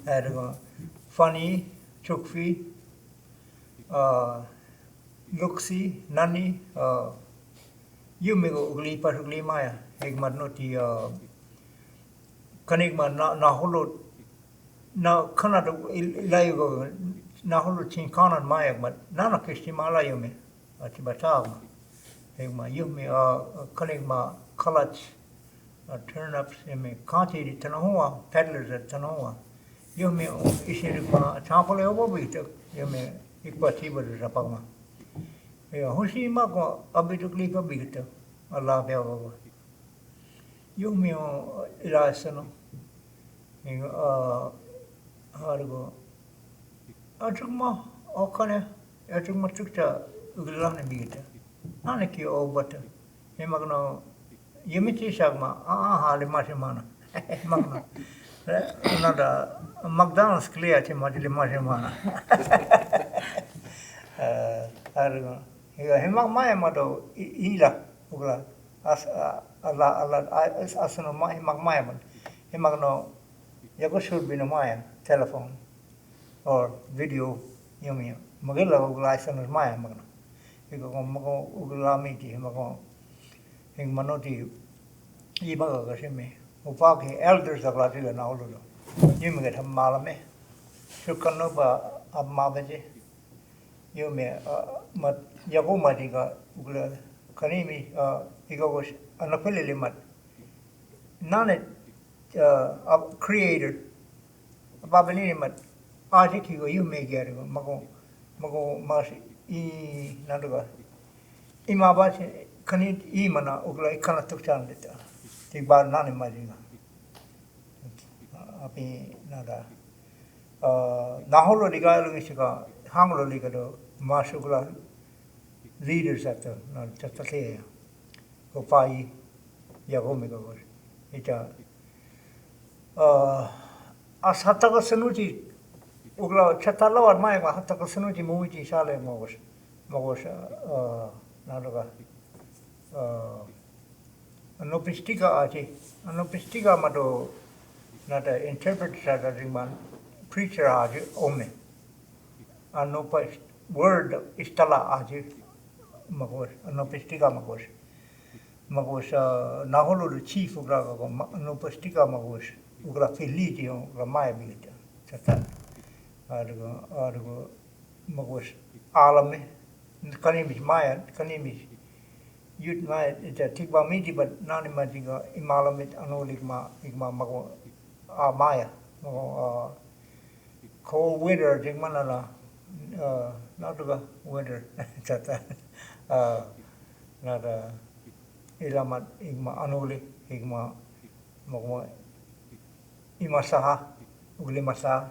ergo funny chukfi luxi nani you me ugli pa ugli maya ek mat no ti kanik ma na holo na kana lai go na holo chin kana maya mat na na kisti mala yume ati bata ek ma yume kanik ma college turnips me kanti di tanahua peddlers at tanahua yume isiri ma champole obo bita yume ikpati bar rapama hoshi ma ko abitukli pa bita Allah be obo yume ilasano hargo achuma okane achuma tukta uglane bita anaki obata hemagno yemichi shagma hale mashimana magna nada McDonald's clear che majile mashimana hargo hemag maya mado ila ugla Allah asano hemag maya man hemagno yago should be no maya telephone or video yumi magilla ugla asano maya magna iko mago ugla miti mago hing manoti iba ga shime upa ke elders da la tila na ulu yumi ga thamala me shukano ba amma baje yume mat yago mati ga ugla kanimi igogos anapelilimat nane creator babalinimat artiki go you make it mago mas I nanduga imabas kanit imana ugla ikana tukchan dita tiba nane majinga api nada naholo liga lungisika hanglo liga do masugla leaders at the Choctaw Opai Yagomiga was it as Hataka Sanuti Ugla Chatala or my Hataka Sanuti Muiti Sale Mogos Nadaga Anopistica Ati Anopistica Mado not an interpreter man preacher Aji Ome Anopa word Istala Aji Magos, Anopistica Magos, Naholo the chief Ugra, Anopistica Magos, Ugra Filitio, Ramaya Bilita, Satan, Argo Magos, Alame, Kanimish Maya, Kanimish, You'd Maya, it's a Tigba Midi, but non imagining Imalamit, Anoligma, Igma Mago, Maya, cold winter, Jigmanala, not the winter, not ilamat igma anuli igma magma imasaha ugli masaha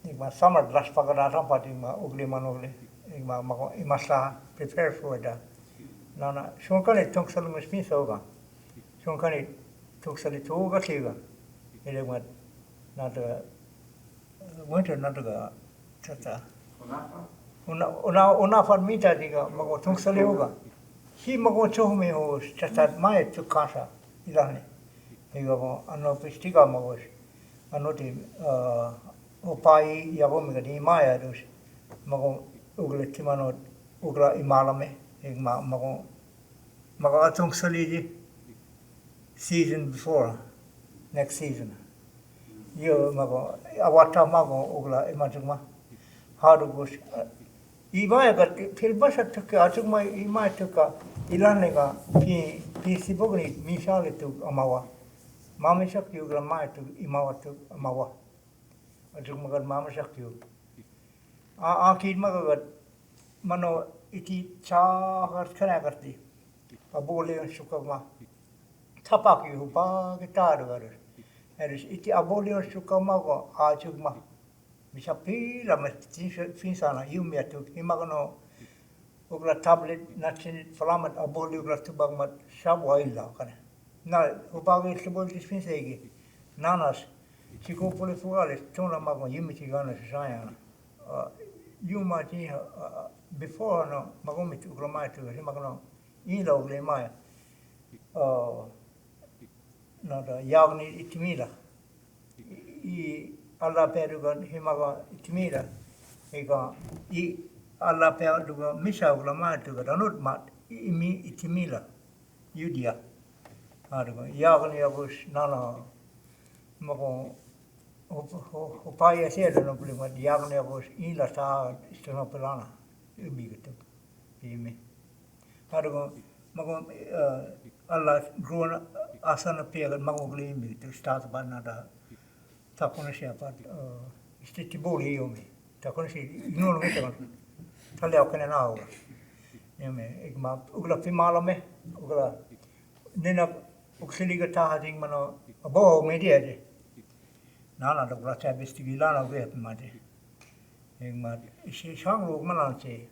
igma summer last pagana rampat igma ugli manuli igma magma imasaha prepare for that nana shonkani tungsal mismi soga shonkani tuksali toga siga ilegmat not winter not the tata una farmita diga mago tungsali hoga hi mago chohme ho chata mai tu kasa ilane diga go ano pistika mago ano ti opai yago mi di maya dus mago ugle timano ugra imalame igma mago tungsali ji season before next season yo mago awata mago ugla imajuma Harugus Ivaya got Pilbasha took Achuma Ima took Ilanega P. Sibogni Mishali to Amawa Mama Shak you Gramai to Imawa to Amawa Ajumagat Mama Shak you Akid Magagat Mano Iti Cha Kanagati Aboli and Shukama Tapaki who ba guitar and iti Aboli and Shukamago Ajugma Mishapi la finsana yumia tu imagano ugla tablet nachin falamat aboli ugla tubagmat shabwa illa kana na ubagi sibol disfinsegi nanas chiko polifugales tona mago yumiti gana sayana yuma ti before no magomit ugla mai tu imagano ila ugla mai na da yagni itimila alla perugan himaga itimira ega alla peruga misa ugla matuga danut mat imi itimila yudia aruga yagni agus nana mago opaya sela no plima yagni agus ila ta istana pelana ubigetu imi aruga mago alla grona asana pega mago glimi to start banada Takonashi about Stitiboli Yomi. Takonashi, you know, Talakana now. Yame, Igma, Ugla Pimalame, Ugla Nina Uxiliga Tahading Mano, above media. Nana the Grata Vestigilana Web Madi. Igma, she shang Mananche,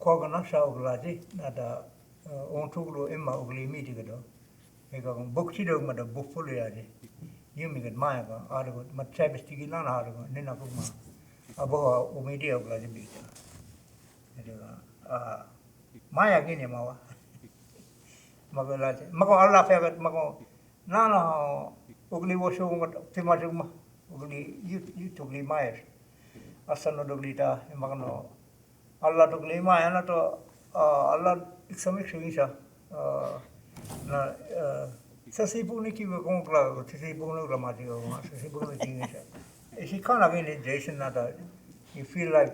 Koganasha Ugladi, Nada Ontuglo Emma Ugli Mitigado. Egam Buktido Mada Buffoliadi. Yumi get Maya, Argo, Matabis Tigilan Argo, Nina Puma, Abo, Umedia of Lazibita. Maya Guinea, Magalati, Mago Allah Fagot Mago, Nana, Ugly was showing Timajuma, Ugly, you took the Myers, Asano Doglita, Magno, Allah took the Maya, Nato, Allah, Examisha, Sasibuniki will go to Sasibunu Ramati or Sasibuniki. She can't again in Jason, not a you feel like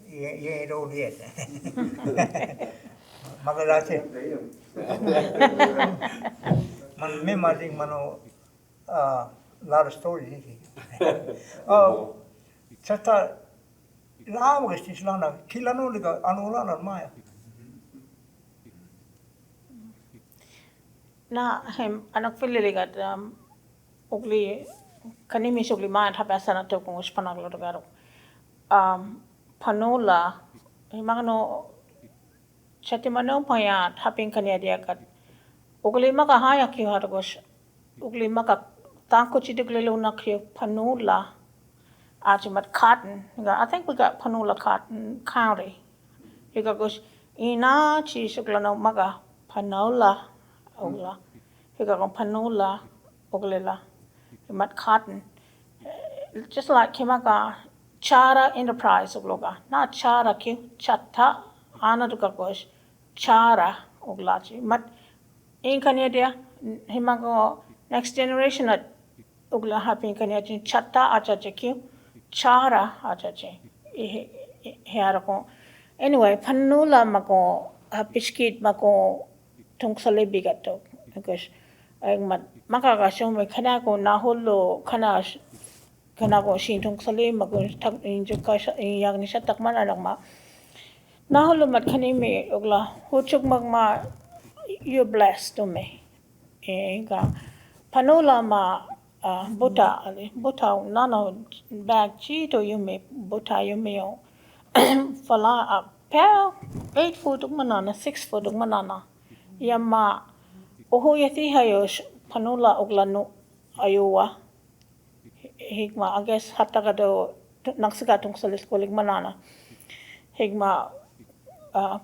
you ain't old yet. Magalache. Man, me mading mano lot of stories. Chata lama gestis lana kilano liga anulana maya. Na hem anak fililigat ugli kanimi sugli ma thapa sana to kung uspanak lo garo panula himagno chati mano paya thaping kanya dia kat ugli maka haya ki hargos ugli maka tanko chidugli lo na kyo panula ajimat cotton I think we got panula cotton county higa goes ina chi suglano maga panula ogla higa kong panula oglela mat cotton just like kimaka chara enterprise ogloga na chara ki chatta ana duka goes chara oglachi mat in kanya dia himago next generation at ogla happy kanya chatta acha ki chara acha he anyway panula mako piskit mako tungsale bigato because mat makakasyo may kana ko naholo kana ko shin tungsale mako tak injo ka yang ni sa takman anak ma naholo mat kani me ogla huchuk magma you're blessed to me ga panula ma buta nano bag chito yume buta yume fala pa 8 foot manana 6 foot manana yama oho yati hayos panula oglano ayuwa higma I guess hatagado nagsigatong sa liskolig manana higma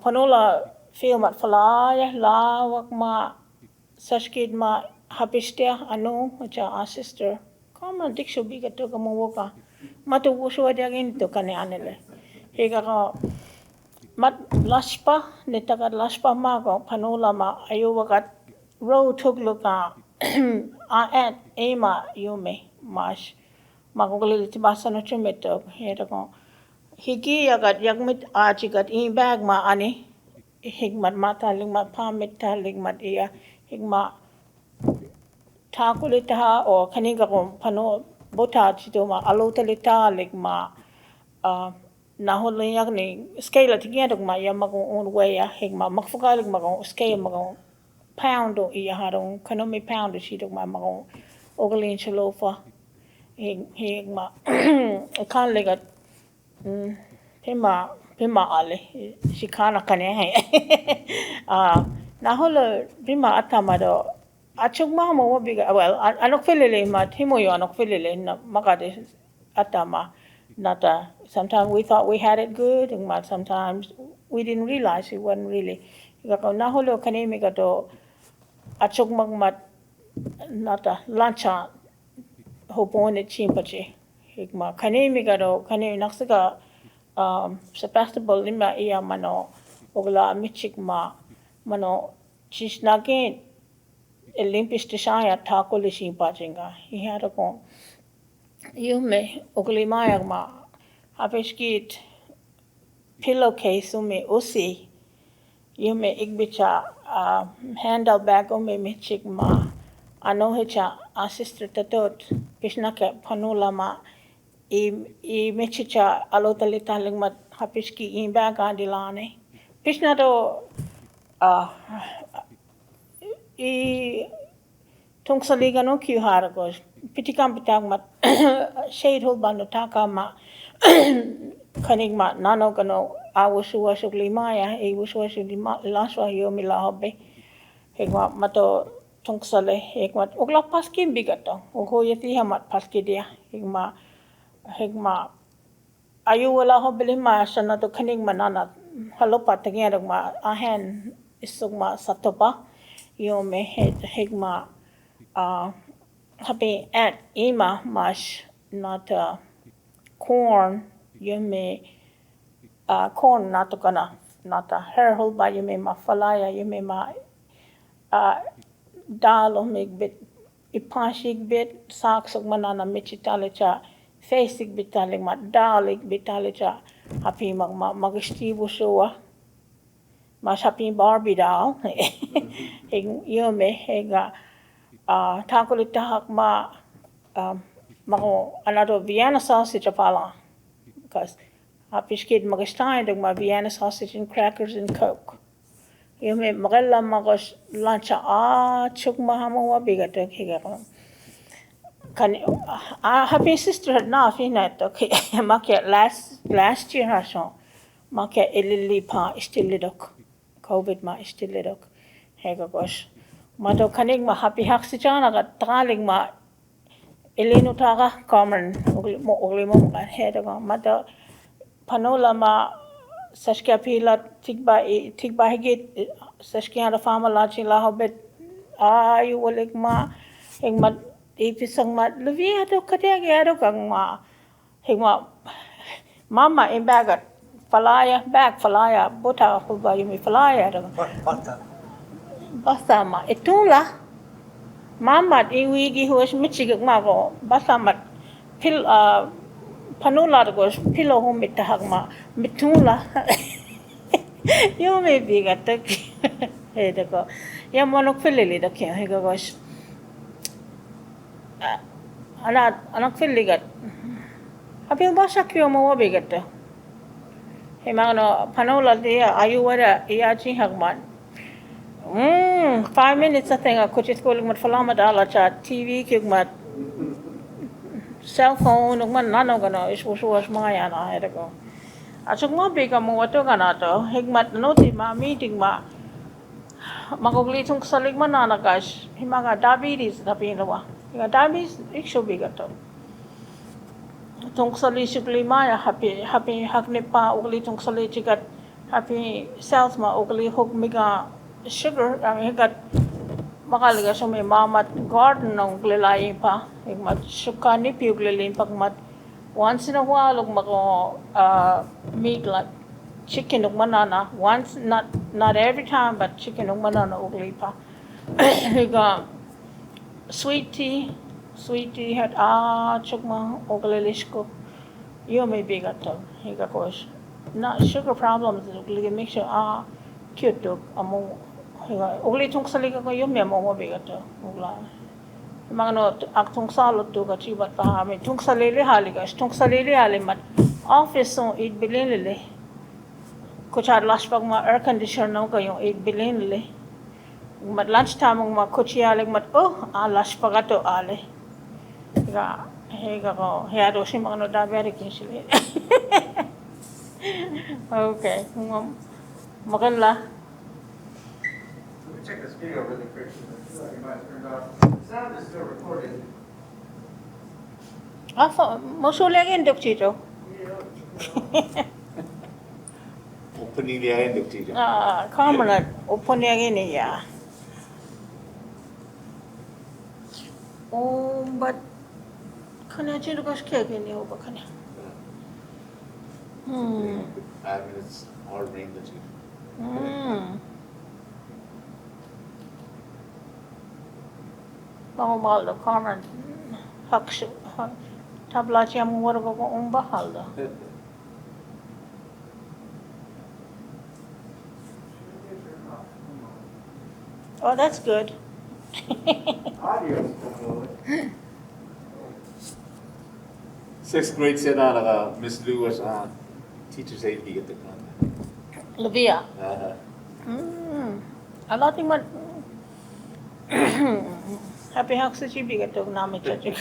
panula feel mat falaya lawak ma sashkid ma hapistia ano cha sister Carmen Denson bigato kamuwoka matubuso adagin to kane anele higa ka mat laspa netagat laspa ma ko panula ma ayuwagat row tugluka at ema yume mas magugulil tibasa no chumeto hera ko Hikíya gat yagmit ajigat in bag ma ani higmat mataling mat pamit taling mat iya higma takulita o kaniga ko pano bota chito ma alotalita ligma nahol yak ni scale tigiya dog ma yamago on way higma makfugalig mago scale mago pound o iya harong kanomi pound shi dog ma mago ogalin chalofa higma kan legat pima ale shikana kane hai nahol pima atamado achuk mama biga well anok filele ma timo yo anok filele na magade atama nata sometimes we thought we had it good and sometimes we didn't realize it wasn't really gako naholo kanemi gato achuk magmat nata lancha hopone chimpache higma kanemi gato kanemi naksaka sepastable lima iya mano ogla michik ma mano chisnagin Olympics desire tako lishi pachinga ihara ko yume oglimaya ma hapeskit pillowcase ume usi yume igbicha handle bag ume michik ma ano hecha sister tatot pisnake panula ma I mechicha alotalita lingmat hapiski in bag adilane pisna do I tungsaliga no ki haragos pitikam pitang mat shade hol bano taka ma kanig ma nano kano awusu wasuk limaya I wusu wasuk lima laswa yo mila hobe hegma mato tungsale hegma ogla paskim bigato oho yati hamat paski dia hegma ayu wala hobe lima sana to kanig manana halopa tagya ma ahen isugma satopa Yome higma happy at ima mash not corn yume corn not gonna not her whole by yume ma falaya yume ma dalo make bit ipashik bit saks of manana michitalecha Facing bitalig mat dalig bitalig cha happy magistibo showa. Mas happy Barbie doll. Hing yume higa takulitahak mako another Vienna sausage pala. Because happy kid magistain dog ma Vienna sausage and crackers and Coke. Yume magella magos luncha chuk mahamo bigatok higa. Kan happy sister had na finet okay. Makia last year hasho. Makia ilili pa istilidok. COVID ma istilidok. Hega gosh. Mato kanig ma happy haksichana kat talig ma ilinu taga Carmen ugli mo kan heda go. Mato panola ma saskia pila tigba higit saskia da fama lachi la hobet ayu walik ma hing ma ipisang ma levia do kadeg ado kang ma hing ma mama in bagat falaya buta huba yumi falaya do basta ma itula mama iwigi huwas michigak ma go basta ma pil panula go pilo humit tahag ma mitula yumi bigat tak heda ko yamonok filili do kya hega gosh anak filigat apil basa kyo mo bigat himano panola dia ayu wara iachi hagman 5 minutes I think kuchit ko mat falama dala cha TV kyug mat cell phone man nano gano iswas maya na heda ko achuk mo biga mo wato ganato higmat no ti ma meeting ma magugli tung salig manana guys himaga diabetes tapi nawa Nga diabetes ikso bigato tung sali sugli maya happy hakne pa ugli tung sali chigat happy cells ma ugli hog miga sugar ang higat makaliga so may mamat garden ng glalay pa higmat sukani pi ugli pagmat once in a while ug mako meat like chicken ug manana once not every time but chicken ug manana ugli pa higa sweet tea had chukma ogalish ko you may be got to higa kosh not sugar problems ugli make sure cute dog amo higa ugli tung saliga ko yum ya mo be got to ugla mga no aktung salot to ka chibat pa hami tung salili hali mat office so 8 billion lele kuchar lash pag ma air conditioner no ka yung 8 billion lele mat lunch time ma kuchialig mat lash pagato ale higa ko hiado si mga no diabetic sila okay maganda Check this video really quick. You might turn it off. The sound is still recorded. Mosulagin dok chito. Opening niya yung dok. Carmen opening niya. But kanya chito kas kaya gini ho ba kanya? 5 minutes or rain the chief. Mahal da Carmen hakshu tabla siya mo wala ko bahal da. Oh, that's good. Audio. 6th grade siya na Miss Lou was teacher's aide bigat ito. Levia. Alating man happy hak sa chibi gato namin chachik.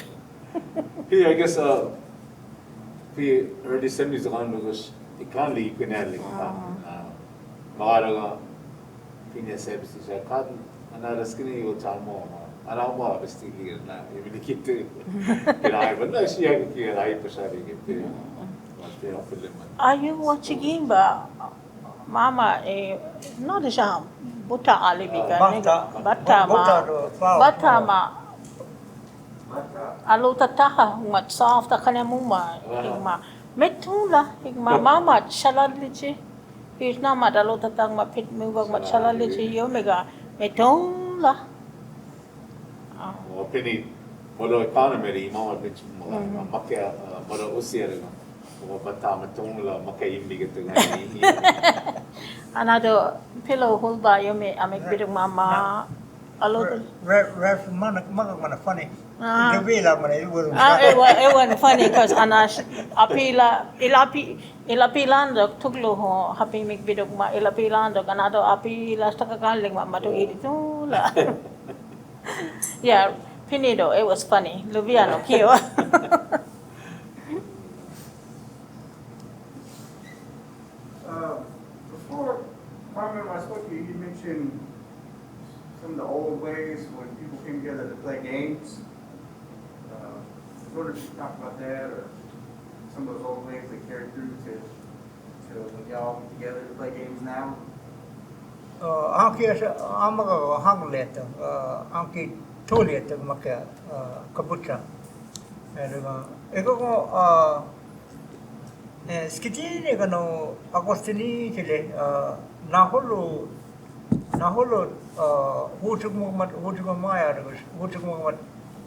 I guess early 70s around was ikali kunali makara nga pinya services siya kan anaras kini yo tamo ana mo bestili na ibilikit kaya ba na siya kaya pa siya dikit wate ofeleman Ayu watching ba mama no de siya buta alibigan bata ma alo tataha mat soft ta kanya muma higma metula higma mama chalaliji hirna ma dalo tatang ma pit mubag mat chalaliji yo mega metula opini Modo economy mau which makia modo usia dengan mo bata matong la makai imbi gitu ngani. Another pillow hold by you may make bit of mama a lot. Ref mana funny. The way la mana it was. It wasn't funny because Anash ilapilando took lo ho happy make bit of ma ilapilando another apila stakaling ma to eat it. Yeah, Pinido, it was funny. Luviano, Kio. Before Carmen, I spoke to you, you mentioned some of the old ways when people came together to play games. I wonder if you could talk about that or some of those old ways that carry through to when y'all get together to play games now. Anki amaga hanglet anki toilet maka kabucha. Ego skitini kano agostini chile naholo hutuk maya hutuk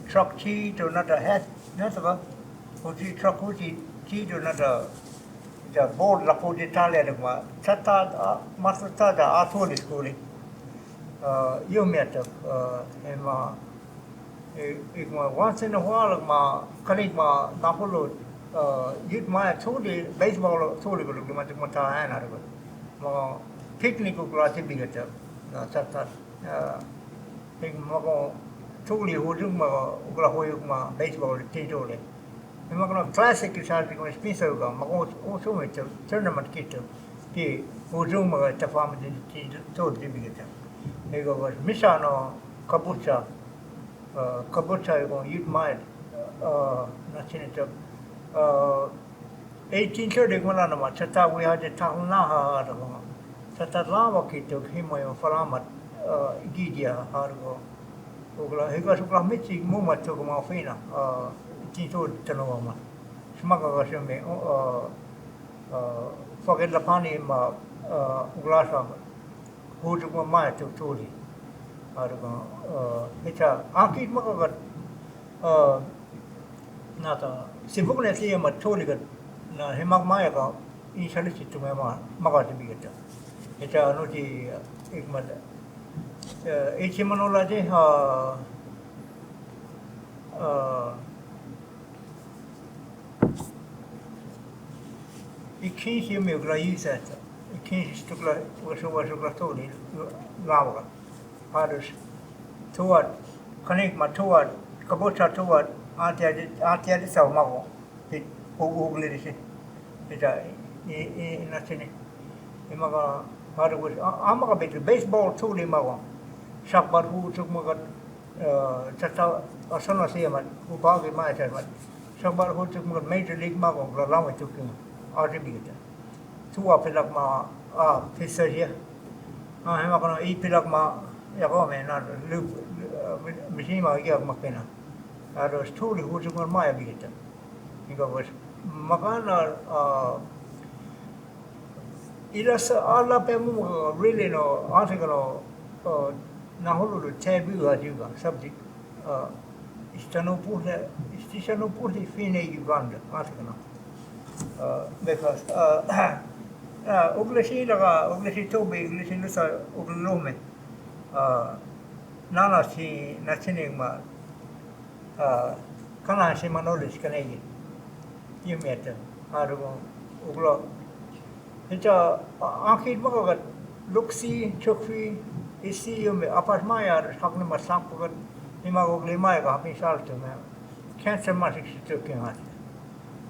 truck chi to nata hat nata huti truck huti chi to nata the board la podi tale ma chata masata da atholi skuli you met ema igma once in a while ma kanik ma naholo youth my totally baseball totally good ma mata ana ro ma picnic ko klati bigata na chata ing ma ko totally hojung ma ugla hoyuk ma baseball titole ema kono classic kisar ko sponsor ga ma ko so me tournament kit ki hojung ma ta fam di totally bigata ego was misano kabucha ko youth my na chinita 1830 mana nama chata we had a town na ha ro chata lava kito himoyo falamat Hikíya hargo ogla hega sukla michi muma to ma fina tito tano ma smaga ga sheme forget la pani ma ogla sa huju ma to tuli hargo hecha akit ma ga nata sibukne siya matoligat na himak maya ka isali situ ma magati bigata eta no ti ikmal manola je ikin si me gra yisa ikin stukla wasukla toli lawa harus tuat kanik matuat kabota tuat ati sa mago ti ugle dise eta na sini imaga haru amaga baseball tuli mago sakbar hu tuk maga chata asana siaman ubagi ma chaman sakbar hu tuk maga major league mago la lawa tuk ati bigita tua pelak ma fisaria hema kono I pelak ma ya ko me na lu machine ma ya makena harus tuli hujungan maya bigita hingga bos makana ilas ala pemu really no article nahulu taboo juga subject istano purle fine Uganda article because uglesi tobe uglesi nusa uglome nana si nachining ma kana si manolis kanegi yumeta haru uglo eta akhir magagat luksi chokfi isi yume apartmaya sakne masang pugat imago glimaya ga misal tu me cancer masik situ hat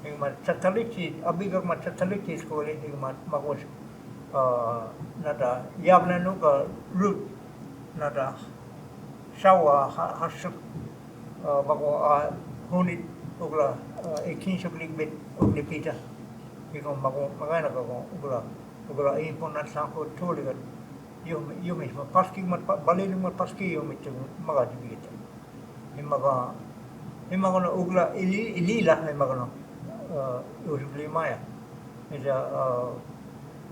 ingma chataliki abiga ma chataliki skole ingma magos nada yabna nuka root nada shawa hasuk bago honit ugla ekin shuklik bit ugli pita iko bago magana bago ugla imponat sangko toligat yumi ma paski mat balin mat paski yumi tu maga dibita imaga no ugla ilila imaga no urugli maya ida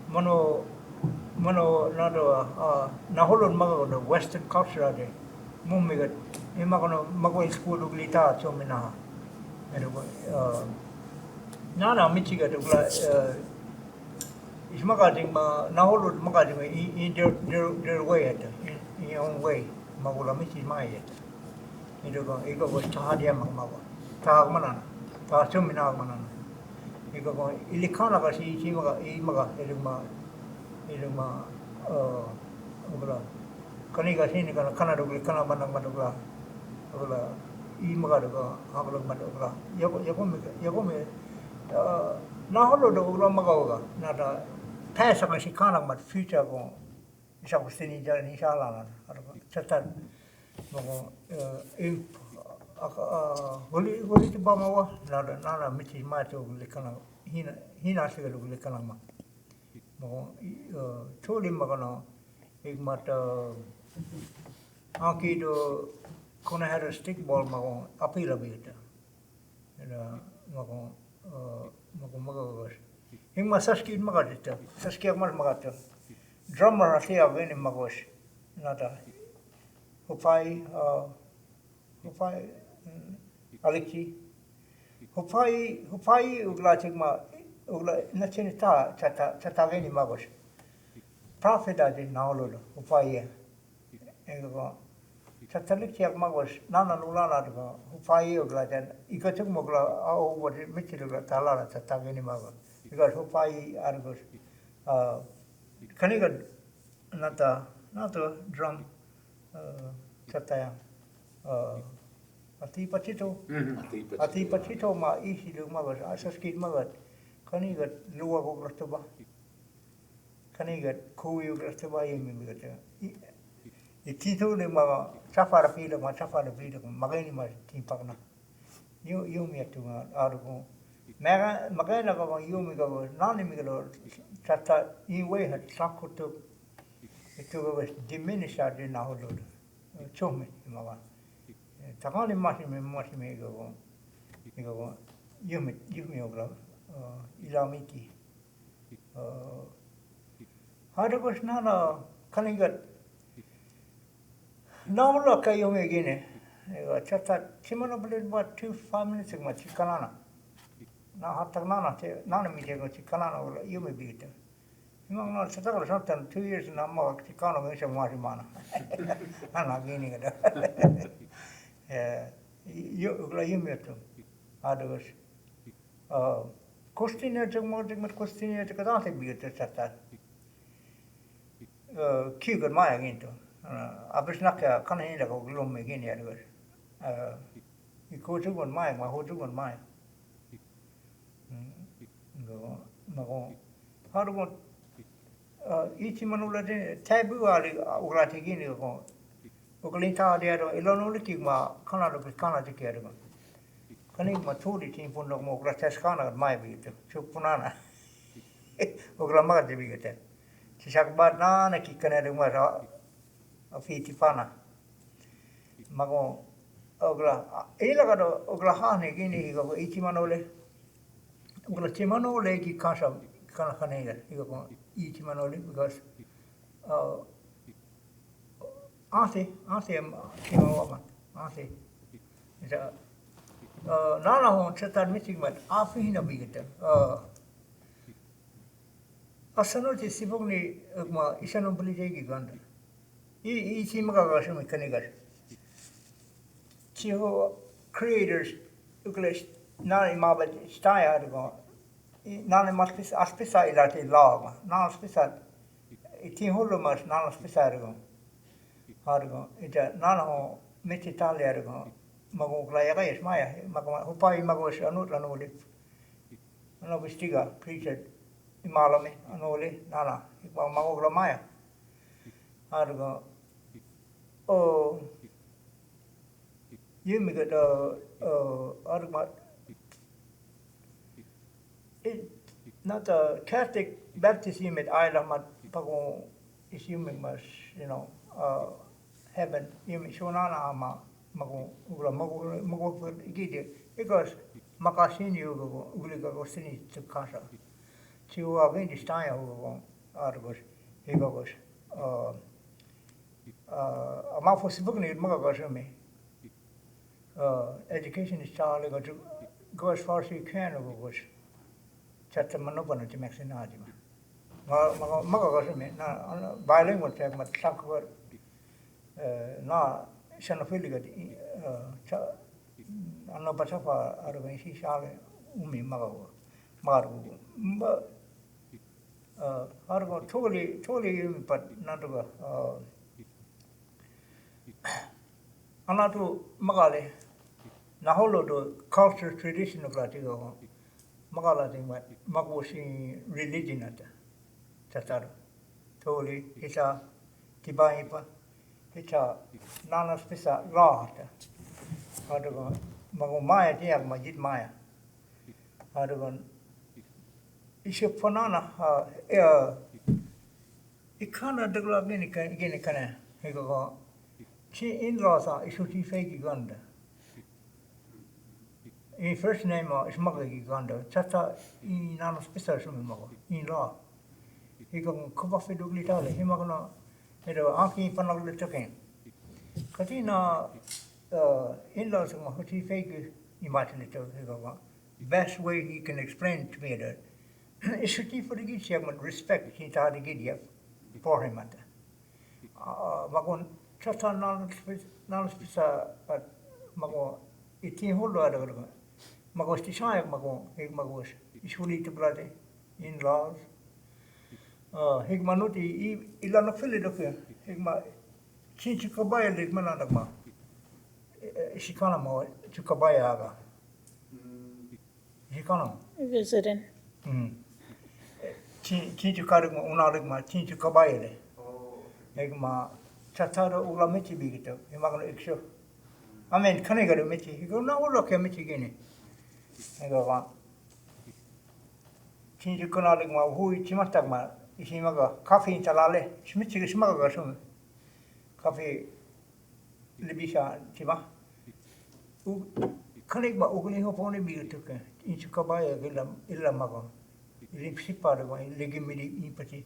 mano nado nahulun maga no western culture ade mumigat Imagono mago school uglita chomina. Nana Michigan is magating ma naholo magating in their way at in your own way. Magula Michi my yet. Ego was Tahadia Mamawa. Tahmanana. Tahumina manana. Ego Ilikana was Imaga Iluma Ugla. Kaniga Hinika Canada Kana Manamagula. Imagaga, Hagalagmadaga, Yagome, Naholo, the Ulamagoga, not a pass of a Shikana, but future go, Shakustini, Nishala, Chatan, Holy Bamawa, Nana Michi Mato, Likana, Hina Sigal Likanama. Told him Magana, Igmat Ankido. Kona had a stick ball mago apila bita. Mago mago. Hing masaski magadita. Saskia magata. Drummer here winning magos. Nada. Hupai Aliki. Hupai uglatigma ugla nachinita chatageni magos. Prophet I did now lulu. Hupai. Tiyak magos nana nulana duga hupai ogla jan ikatuk mogla au what michiluga talana tatageni mago because hupai argos kaniga nata drum tataya ati pachito ma isi lu magos asaskid magat kaniga luwa gograstaba kaniga kui gograstaba yemi migata Tito ni mga safara pila magani mas timpakna. Yumi atu arugo. Magana ka bang yumi ka nani migalo tata iwe hat sakutu itu was diminish adi na holo. Chomi maga. Takani masime go yumi ogla ilamiti. Hadagos nana kanigat no look at you again. Chata Chimano believed about 5 minutes ago, Chikalana. Now, none of me take Chikalana, you may be it. You know, not something 2 years and I'm more Chicano, which I'm Marimana. I'm not gaining it. You met them. Others. Costina took more than Costina to Kadati be it at that. Q got my again too. Abisnaka Kanina go gloom again yet. You go to one mine, my whole to one mine. How do you want each manula taboo ali Uratigini go? Ogalinta there, Ilonolitima, Canada with Canada together. Kanima told it in Puno Gratascana, my beat, Chupunana. Ogramma de Bigate. Chishakbat Nana Kikanada was a fitifana. Mago Ogla Elagado Oglahani Guinea go Ichimanole. Ogla Chimano Lake Casa Canacanega, you go Ichimanole because Auntie, Chimawama, Auntie. Nana won't set that meeting, but Afina Bigate. Asanoti Siboni Isanobili Ganda. Ichimagasha Mechanical. Chiho creators, English, Nani Mabet Staya, Nani must be aspisa ilati log, non spisa, Itiholomas, non spisa. Argo, it a nano Mititalia, Magoglaia, Maya, Hupai Magos, Anutanoli, Novistiga, preacher, Imalami, Anoli, Nana, Magogla Maya. Argo, oh, you make it argument. It not a Catholic baptism at Isla Pago is human must, heaven, you Shonana Mago, Mago, because Makasin you go sini to Casa. You are going to Stein over Argos, Higos. A mouth was spoken in Magagosami. education is child go as far as you can over was chat manopan to maxinaji magagasme na bilingual check mat sakwa na shanafiliga anna pasafa arwen si shale umi magawa maru argo totally but natuga anatu magale na holo do culture tradition of latigo magala ding mat magosi religion ata tatar totally isa tibaipa isa nana spesa law ata argo mago maya tiak majid maya argo ishe panana ikana dagla gini kana hego chi in-laws are issuti fake Uganda. In first name is Maga Uganda. Chata in nano special sumo in-law. He go kubafi duglitale. He magana edo anki panagli token. Katina in-laws are huti fake imagination. He go best way he can explain to me that issuti for the gidship respect he tadi gidya for him at magon Chata non spesa at mago itin holo ada mago mago stisha mago hig magos isuli to blade in laws hig manuti ilana fili doke hig ma chinchi kabaya lig manana ma shikana mo chukabaya aga shikana Visiting. chinchi karig ma unalig ma chinchi kabaya le hig ma Chatara ula michi bigito, imagano iksho. I mean, can I go to michi? He go, no, look at michi guinea. I go, Chinju Kunalig ma, who chimatagma, Ishimaga, coffee in Talale, Schmitchi Smagasum, coffee Libisha, Chima. Kanigma, Ugly Hoponi bigito, in Chukabaya, Ilamago, Lipsipa, Legimidi impati,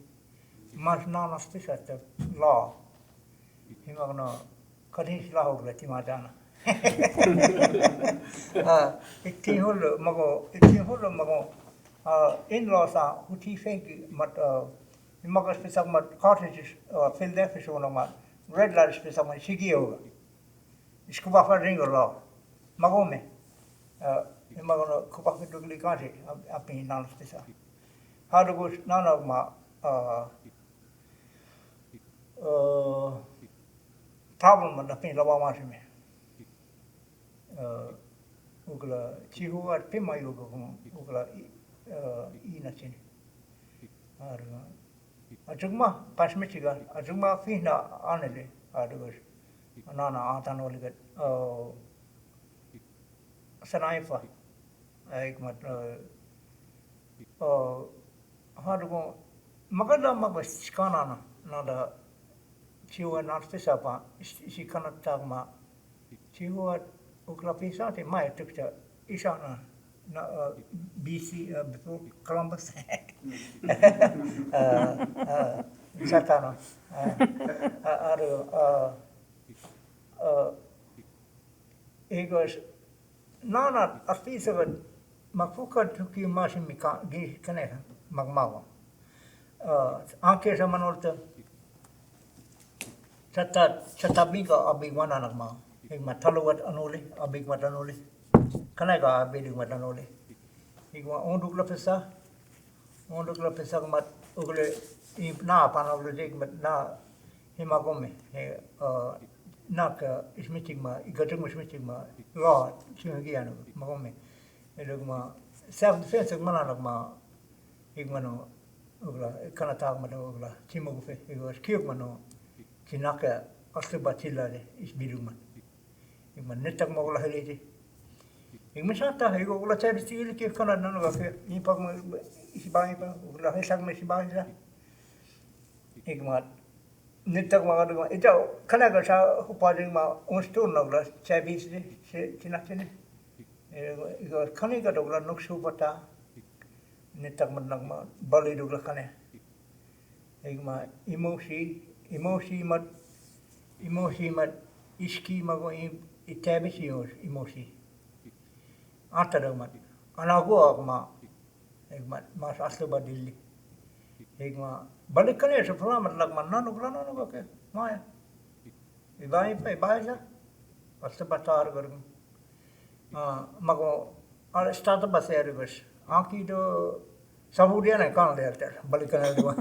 Mas nana special law. Himagno kadis lahu la timadana itin holo mago in-laws are huti fake mat himaga spesak mat cartridges Philadelphia shona mat red light spesak mat Hikíya iskuba fa ringo law mago me himagno kuba fa dugli kanti api nan spesak hado go nana ma problem na pin lawa ma shime ugla chihu at pima yugo ugla ina chini ar ajugma pasmichiga ajugma fina anele adugos nana atanoligat sanaifa ek mat hadugo magada magos kanana nada Chiwa not fisapa, she cannot tag ma. Chiwa Uklapisa, the Maya took the Ishana BC before Columbus. Satana. Egos Nana, a piece of it, Mafuka took you Mashimika, Connect, Magmawa. Anke Samanolta. Chatabiga abig wana nagma. Hig matalawat anuli, abig matanuli. Kanaga abig matanuli. Hig ma onduk lapesa mat ugle na panavle mat na himagome. Nak ismitigma, igatigma ismitigma, law chungiano magome. Edugma self defense mananagma. Hig mano ugla kanatag mano ugla chimugufe. Hig was kiyuk mano. Kinaka after Batilla is Biduman. You man netak mola heliti. You mishata, you go la charity, you give Canada of Impam Isiba, La Hesag Messibaza. Igmat netak Magadu, it Canada who parting my own stone of the Chabis, Chinachini. You got Kaniga of La Nuxubata, netak Managma, Bali Duglacane. Igma emoshi mat iski mago itabisi emosi. Antaramat. Anago ma egmat mas asba dilli. Egma balikane se programma lagman nanu grana no ke maya. Ibai ja. Asba tar gargun. Mago al start ba servers. Anki do Sabudia na kan der balikane do.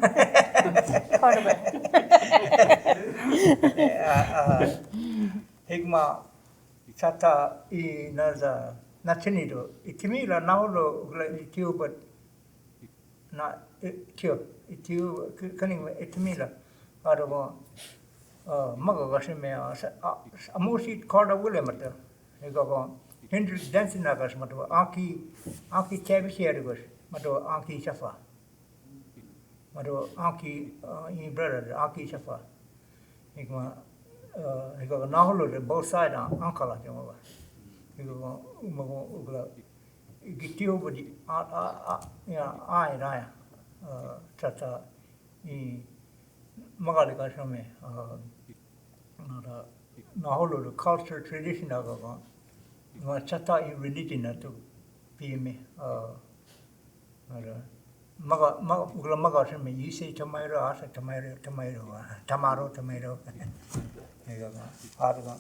Higma chata I naza nachinido itimila naulo itiu but na itiu kaning itimila arabo maga gashime amusi korda wule mata ego Hendrik Denson nagas mato aki tabisi ergos mato aki chafa mato aki in brother aki chafa higma ego naholo de both side ankala jama ego umago ugla igitiu budi ai raya tata I magali gashame nara naholo the culture tradition agaga ma chata I religion to pime maga ugla maga shame you say tomato asa tomato tamaro ega arga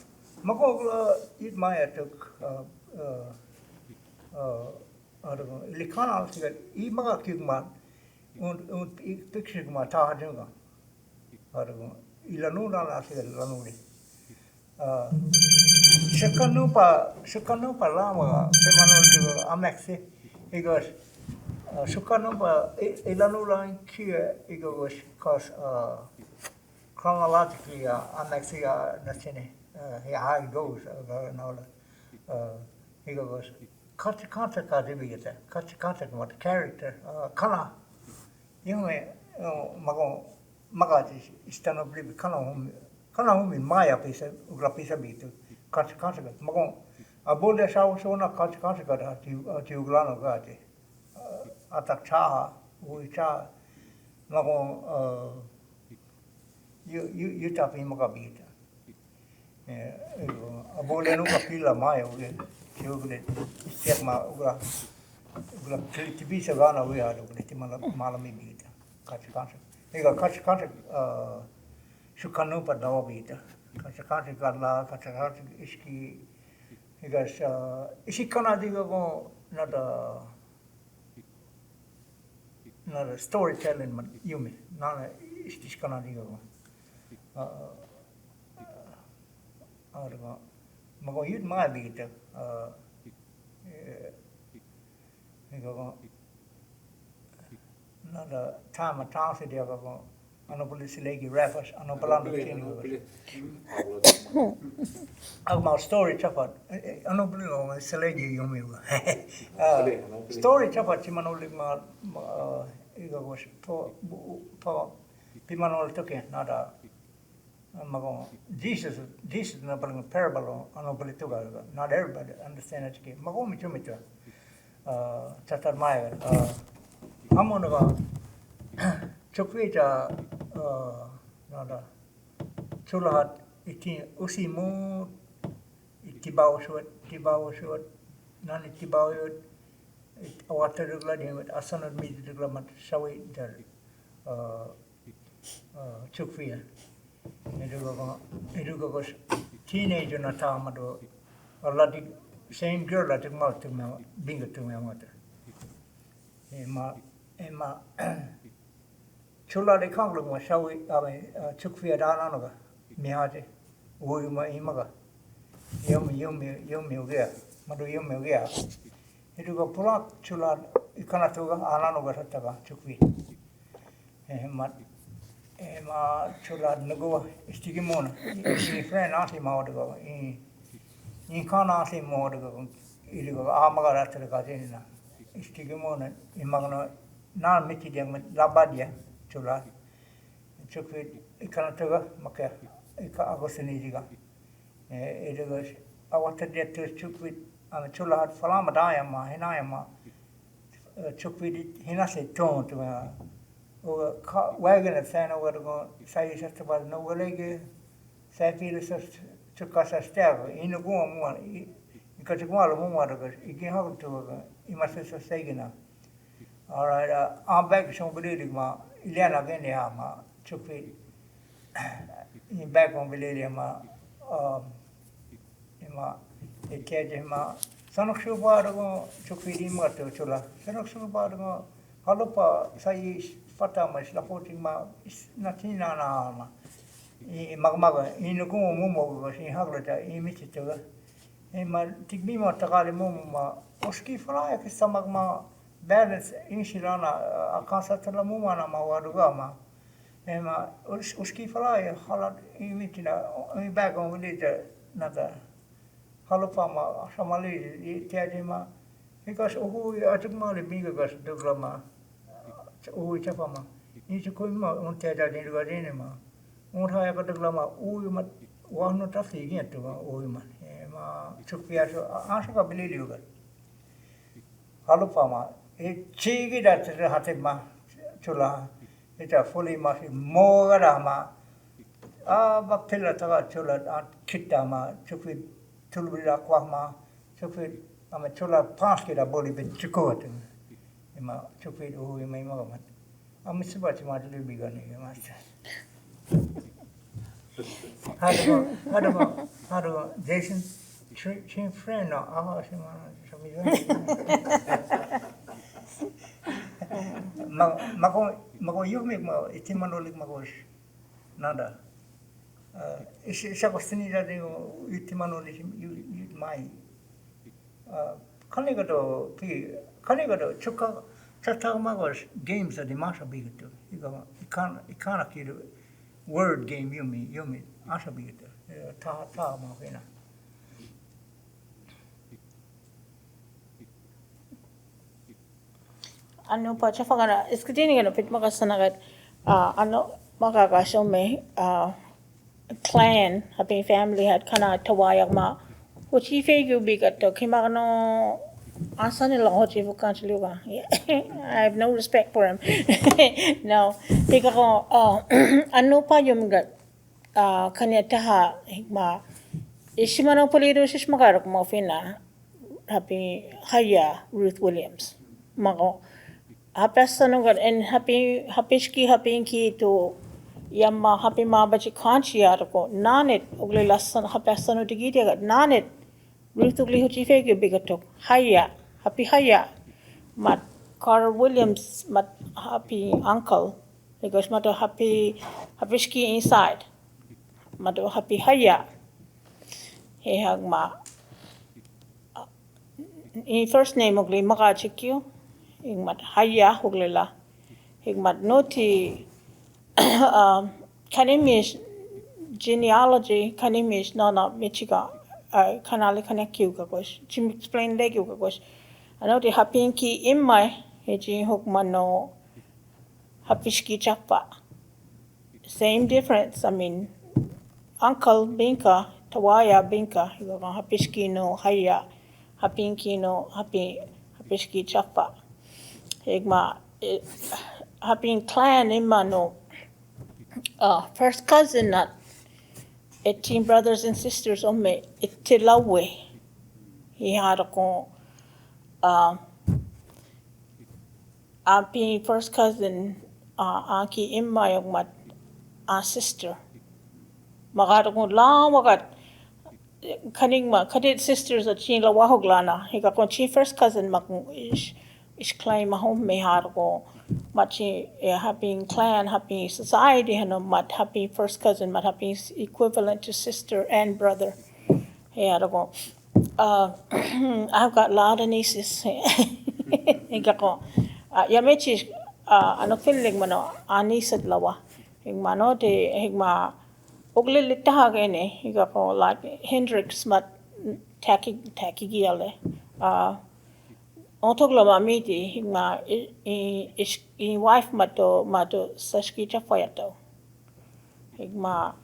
mago ugla it maya took arga likan alsiga I maga kigma und picture ma ta hajunga arga ilanuna alsiga lanuni Shakanupa lama Semanol Amexi Igos Shukanupa Ilanula Kia Igos cause chronologically Amexia Natine how it goes Nola Igos Kachikanta Kadibita Kachikanta what character Kana Yume Magati Istanobli Kana humi maya pisa ugra pisa bitu kach magon abole shaw shona kach gada ti uglano gati atak chaha uicha magon you tapi maga bita abole no kapila maya ugle ti ugle tiak ma ugra ti bisa gana we ado ugle ti malami bita kach ega kach Shukanupa Dawabita, Kachakati Gala, Kachakati Iski, because Ishikanadigo not a storytelling, but Yumi, not a Ishkanadigo. Mago you'd my beat, not a time of town city of Anopolis Legi Raffas, Anopolano Chini. About story chapat, Anopolino, Selegi Yomiwa. Story chapat, Chimanolima, Ego was Pimanol Toke, not a Magon. Jesus, not a parable on Anopolituga, not everybody understand it. Magomi Chumitra, Chatar Maya, Amonova. Chokwita nada chulahat iti usimu itibau suat nani tibau water regla dengan asanad mid regla mat sawi dar chukwiya eduga gos teenager na tamado aladi same girl at mal to me binga to me mata ema Chula de Konglu was shall we Chukfia Dananoga, Miaje, Uyuma Imaga, Yumilgia, Madu Yumilgia. It will go Pulak Chula Ikanatuga, Alanoga Tataga, Chukwi. Emma Chula Nago, Stigimon, in friend Arti Maudago, in Kan Arti Maudago, Iligo Amaga to the Gazina, Stigimon, in Magno, non Mitidam Labadia. Chula, Chukwi, Ikanatuga, Maka, Agosiniga. It was I wanted to get to Chukwi, and Chula had Falamadayama, Hinayama, Chukwi, Hinase tone to her. Wagon and fan over to go, say, just about no Willege, Safi, casa stego in the woman because the one water you can have to MISSISSIPPI. All right, I'm back somebody ma Ileana Genia ma Chupi in back on Valeria ma e chiede ma sono sciupato Chupi ma to Chula sono sciupato Halopa sai fatama la fotima natina na I magmaga in the mumo was in Haglata in Michitoga. And my Tigbimo Tagali Mumma, Oski Fly, Samagma, balance in Shilana, a Casatala Mumana Mawadugama. And my Uski Fly, Halad in Mitina, back on village, another Halopama, Somali, Tiadima, because who I took my biggest Duglama, who Chapama, Nichukuma, on Tada in Gadinima. Unta ka daglama uimat wahno ta figi tu uimat ma chukpia so asa ka bilili uga halupa ma e chigi da tse hate ma chula eta fully ma mo ga ma a baktela ta ga chula a kitta ma chukpi tulbira kwa ma chukpi ama chula pas ke da boli be chukot ma chukpi u mai ma ma amisiba chima de biga ne ma How do Jason chin friend no mako yumik mo itimanolik magos nada isa kostini jadi itimanolik you mai kanigato chuka chata magos games at the masha bigito ikana kidu word game yumi asa bigito ta ma fina ano pa siya fagana iskitini gano pit makasanagat ano makakasyo may clan happy family had kana tawayak ma uchi fegu bigat to kimakano asa nila ko chifu kanchili ba I have no respect for him no tika ko ano pa yung gat kanya taha higma ishimano polido shish magarok mo fina happy Hikíya Ruth Williams mako hapesano gat and happy inki to yamma happy mabachi kanchiya ko nanet ugle lasan hapesano digiti gat nanet Ruth ugli huchi fegu bigatok Hikíya happy Hikíya mat Carl Williams mat happy uncle because mato happy ski inside mato happy Hikíya he hagma in first name ugli makachikyo ing mat Hikíya uglela ing mat noti kanimish genealogy kanimish no michiga kanali kanekyu kakosh chim explain legyu kakosh ano di hapinki imai heji hukmano hapiski chapa same difference I mean uncle binka tawaya binka higa hapiski no Hikíya hapinki no hapiski chapa higma hapin clan imma no first cousin not 18 brothers and sisters on me itilawe he had a being first cousin aki imma yung mat sister magado ko lang wagat kaning ma kadit sisters at chin lawahoglana he got chin first cousin makung is claim ma home me had ko machi happy clan happy society hano mat happy first cousin mat happy equivalent to sister and brother he had ko I've got a lot of nieces higa ko yamechi ano feeling mano anisat lawa higma no de higma ugle litaha gene higa ko like Hendrix mat taki giale Otoglo mamiti higma in wife mato saski chafayato higma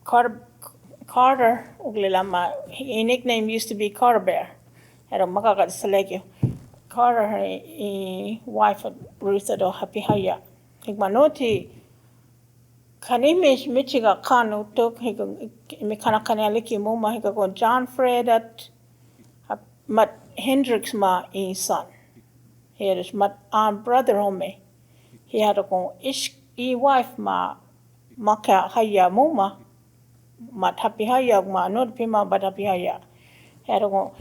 Carter uglilama his nickname used to be Carter Bear had a makagat salegyo Carter her wife Ruth ado happy Hikíya higma noti Kani Michiga Kanu took Mikana Kanaliki Muma Hikagon John Fred at Mat Hendricks ma in son. Here is Mat brother home. He had a go ish wife ma Maka Haya Muma Mat Happy Haya ma not Pima but Happy Haya. Had a go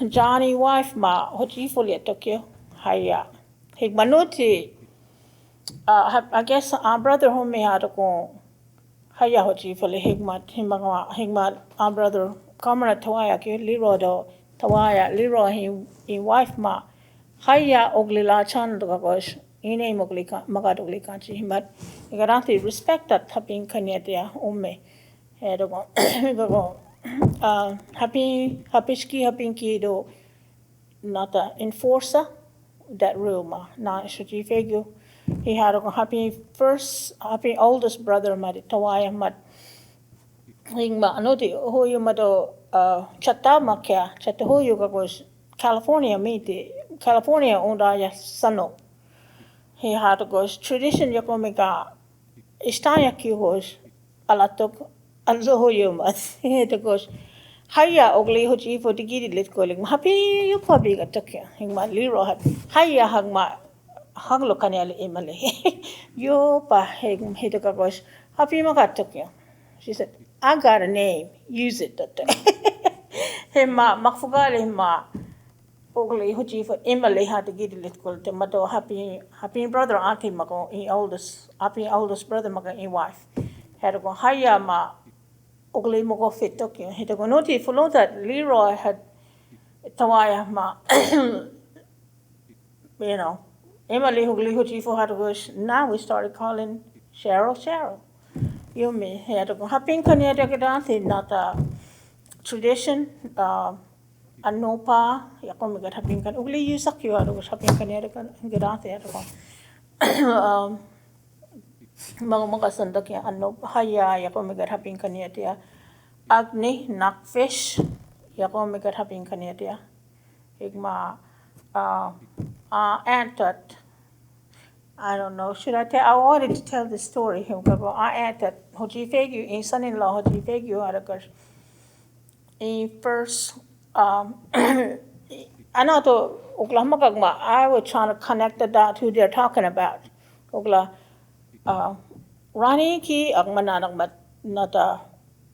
Johnny wife ma Hojifuli Tokyo Haya. Higmanuti I guess our brother home had a go Haya Hojifuli Higmat our brother Carmen Tiyak Liro do Tawaya Liro he wife ma Haya Oglila Chan Dogosh Ine Moglika Magadogli Kanchi but Garanti respect that Tapin Kanyatia Ume Hedogo Happy Happishki Happinki do not a enforcer that rule na Shuji Fegu. He had a happy oldest brother Mad Tawaya Mat Hingma Anoti Hoyu Mado Chata Makia Chatahoyu was California meet California Ondaya Sano. He had to go tradition Yakomiga Istayaki was Alatok Alzohoyumas. He had to go Haya Ogli Hoji for the giddy lit calling. Happy you probably got Tokyo. Hingma Liro had Haya Hagma Haglo Canel Emily. Yo pa Hidakagosh Happy Magat Tokyo. She said, I got a name, use it. Hima Makfugali ma Ogli Hoji for Emily had to get a little to Mato happy brother auntie Mago in oldest brother Maga in wife. Had to go Haya ma Ogli Mogo fit Tokyo. He to go noti follow that Leroy had Tawaya ma you know. Emily Ogli Hoji for had to go now we started calling Cheryl. You may had to go happy Kanya not a tradition Anopa Yakomigat happy can Ugly use a cure was happy Kanya Gedate Magamasandaki Anop Haya Yakomigat happy Kanyatia Agni Nakfish Yakomigat happy Kanyatia Igma aunt that I don't know. Should I tell? I wanted to tell the story. I aunt that Hoji Fegu, in son-in-law Hoji Fegu had a girl. In first, I know to Oklahoma Gagma. I was trying to connect the dot who they're talking about. Ogla, Rani ki agmananang mat not a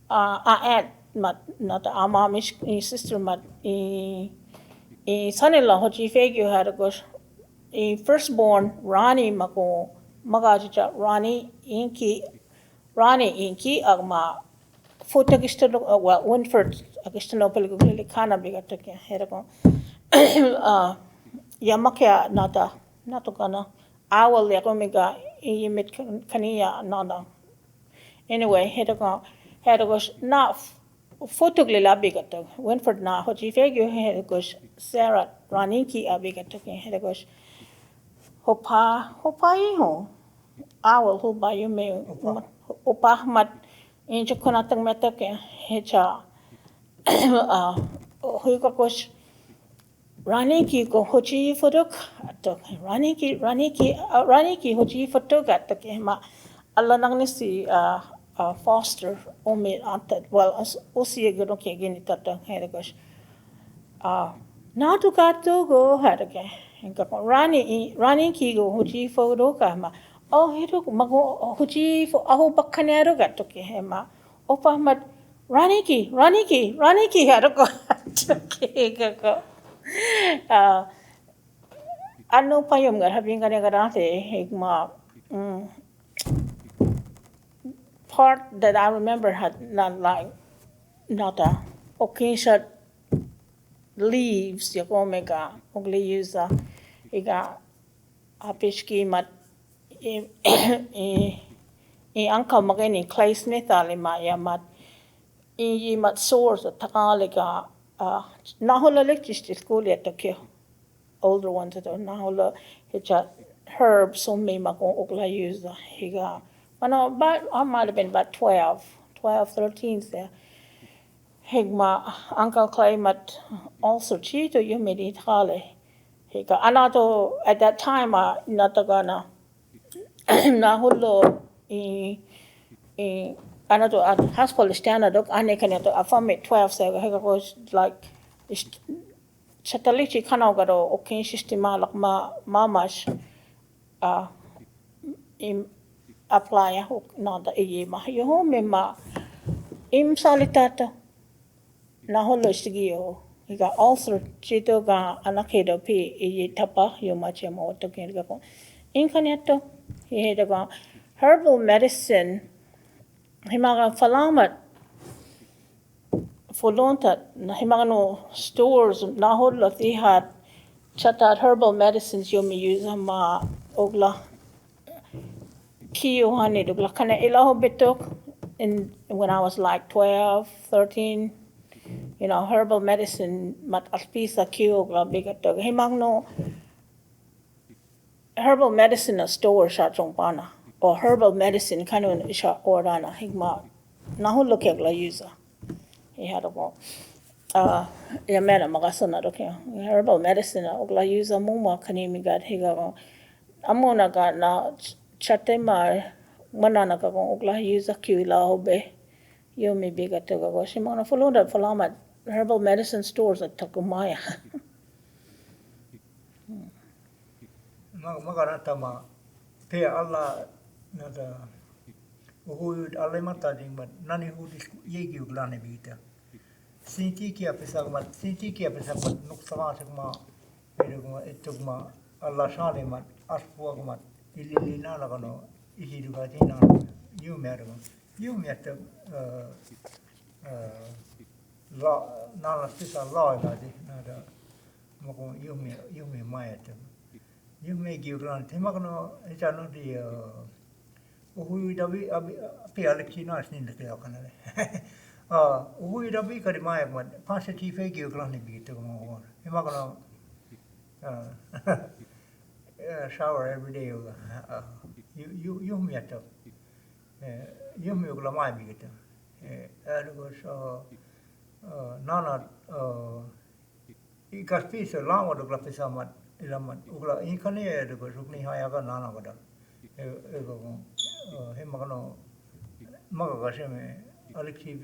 aunt mat not a mamish sister mat in son-in-law Hoji Fegu had a girl. A firstborn Rani Mako Magaja Rani Inki Agma Futagistano well Winford Agistano Peliguli Kana Bigataki Herago Yamakia Nata gonna Owl Yagomiga Imit Kania Nana. Anyway, Herago not Futugli Labigato Winford na Hoji Fegu Heragosh Sarah Raninki Abigataki Heragosh Hopa iho. Awal ho ba yung may opa mat injo ko natang metake hecha hui ko kos rani ki ko hoji fodok atok rani ki hoji fodok atok ma alla nang ni si foster ome antat well osi gano ke gini tatang heragos na to gato go herage Rani ki go Hoji fo do kama. Oh hito mago Hoji fo aho bakanero gato ke hema. Opa mat Rani ki haroko ke kako. Ano pa yung habing kanya garate higma part that I remember had not a occasion leaves Yakomega Ogli user Iga Apishki mat uncle Magani Clay Smith Alimaya mat mat source of Takaliga Nahola lecture school at Tokyo older ones at Nahola hitcha herbs so me Mako Ogla user Higa but I might have been about 12, 13 there. Higma Uncle Clay mat also cheato you made it hale. Higa anato at that time natagana nahulo Ano to at hospital standard dok ane kanya to affirmate 12 sa hega ko like chatalichi kanao gado okay sistema lak mamas im apply na da ma yo me ma im salitata na holo sigio hega also chito ga anakedo pi tapa yo ma chemo to kenya ko in kanya to he ga herbal medicine himaga falamat fulontat na himaga no stores na hodla tihat chatat herbal medicines yomi use ma ogla kiyo hani dogla kana ilaho bitok in when I was like 12 13 you know herbal medicine mat alpisa kiyo ogla bigatok himaga no herbal medicine a store sha chongpana or herbal medicine kind of sha orana higma naho look la user he had a wall ya mena magasana okay herbal medicine ogla user muma kanimi gad higa amona ga na chatema manana ka ogla user kila obe yo me biga to go shimona fulonda fulama herbal medicine stores at takumaya magaranta ma pe alla nada uhud alle mata ding but nani hudi yegi uglane bita sinti ki apesa mat nuksama ma pero ma etugma alla shale mat aspu mat illi na la no ihi duga dina you mer la na la stessa la di nada mo ko you me mai you may give run temagno etano di uhui davi api alexina snin de kanale uhui davi kari mai ma positive give run bi to mo temagno shower every day you me at you me ugla mai bi to ergo nana ikaspisa lango de glapisa mat ilaman ugla inkane de ko rukni haya ga nana gada ego he magano magaga sheme alexi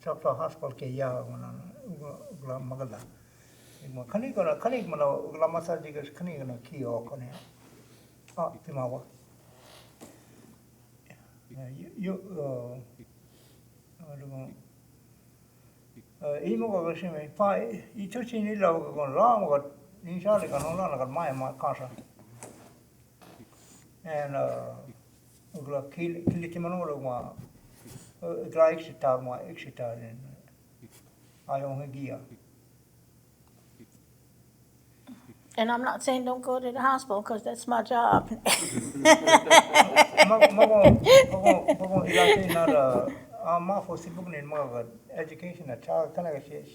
Choctaw hospital ke ya mana ugla magala ma khani mana ugla massage ga khani ga ki o kone timawa you imo ga sheme pa I chochi ni la ga la mo Initially, I got my casa. And Kilitimano, dry exita, my exita, and I own Hikíya. and I'm not saying don't go to the hospital because that's my job Education, a child can actually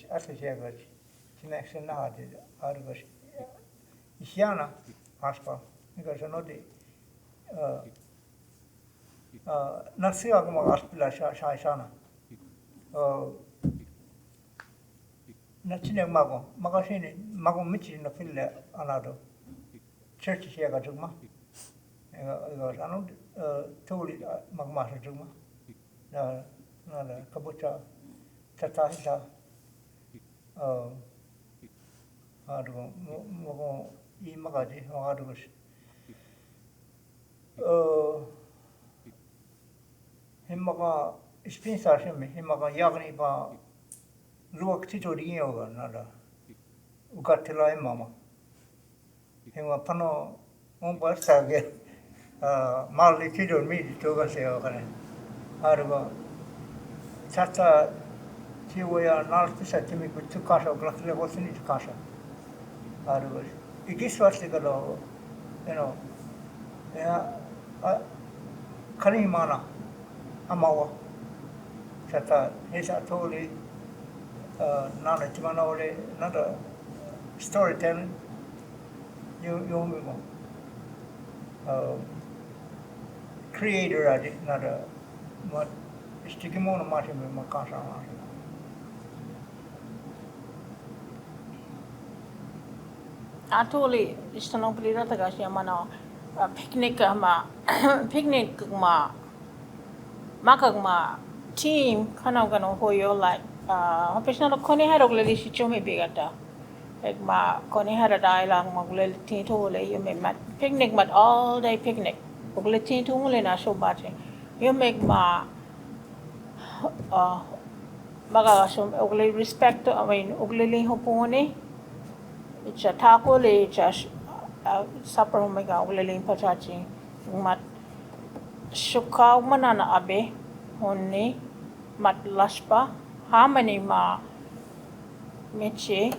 connection now. Hikíya hospital because I know the Narsia hospital Shaishana. Nachine magashini mago michi na fille anado church here got jugma. I know totally magmasha jugma. Na kabucha tatahita mo I magaji magadush himmaga spinsa shimi himmaga yagni ba luak tito yoga nada ugatila mama himma pano on basta ge mali tito mi to ga se ogane arba tata tiwaya nal tisa timi ku tukasha glatile gosini tukasha arba igis wasli galo you know kani mana amawa tata hesa toli nana timana ole nada storytelling you mo creator adi nada mat istikimo na mati me makasa Atuli istanong pelirata kasi mana picnic ma picnic ma makag ma team kana gano hoyo like optional kone haro glali si chome bigata like ma kone haro dialogue ma glali tinto le you make mat picnic mat all day picnic glali tinto le na so bate you make ma maga so glali respect I mean glali hopone it's a taco le it's supper mega glali pachachi mat Shukaw manana abe honni mat laspa hamani ma meche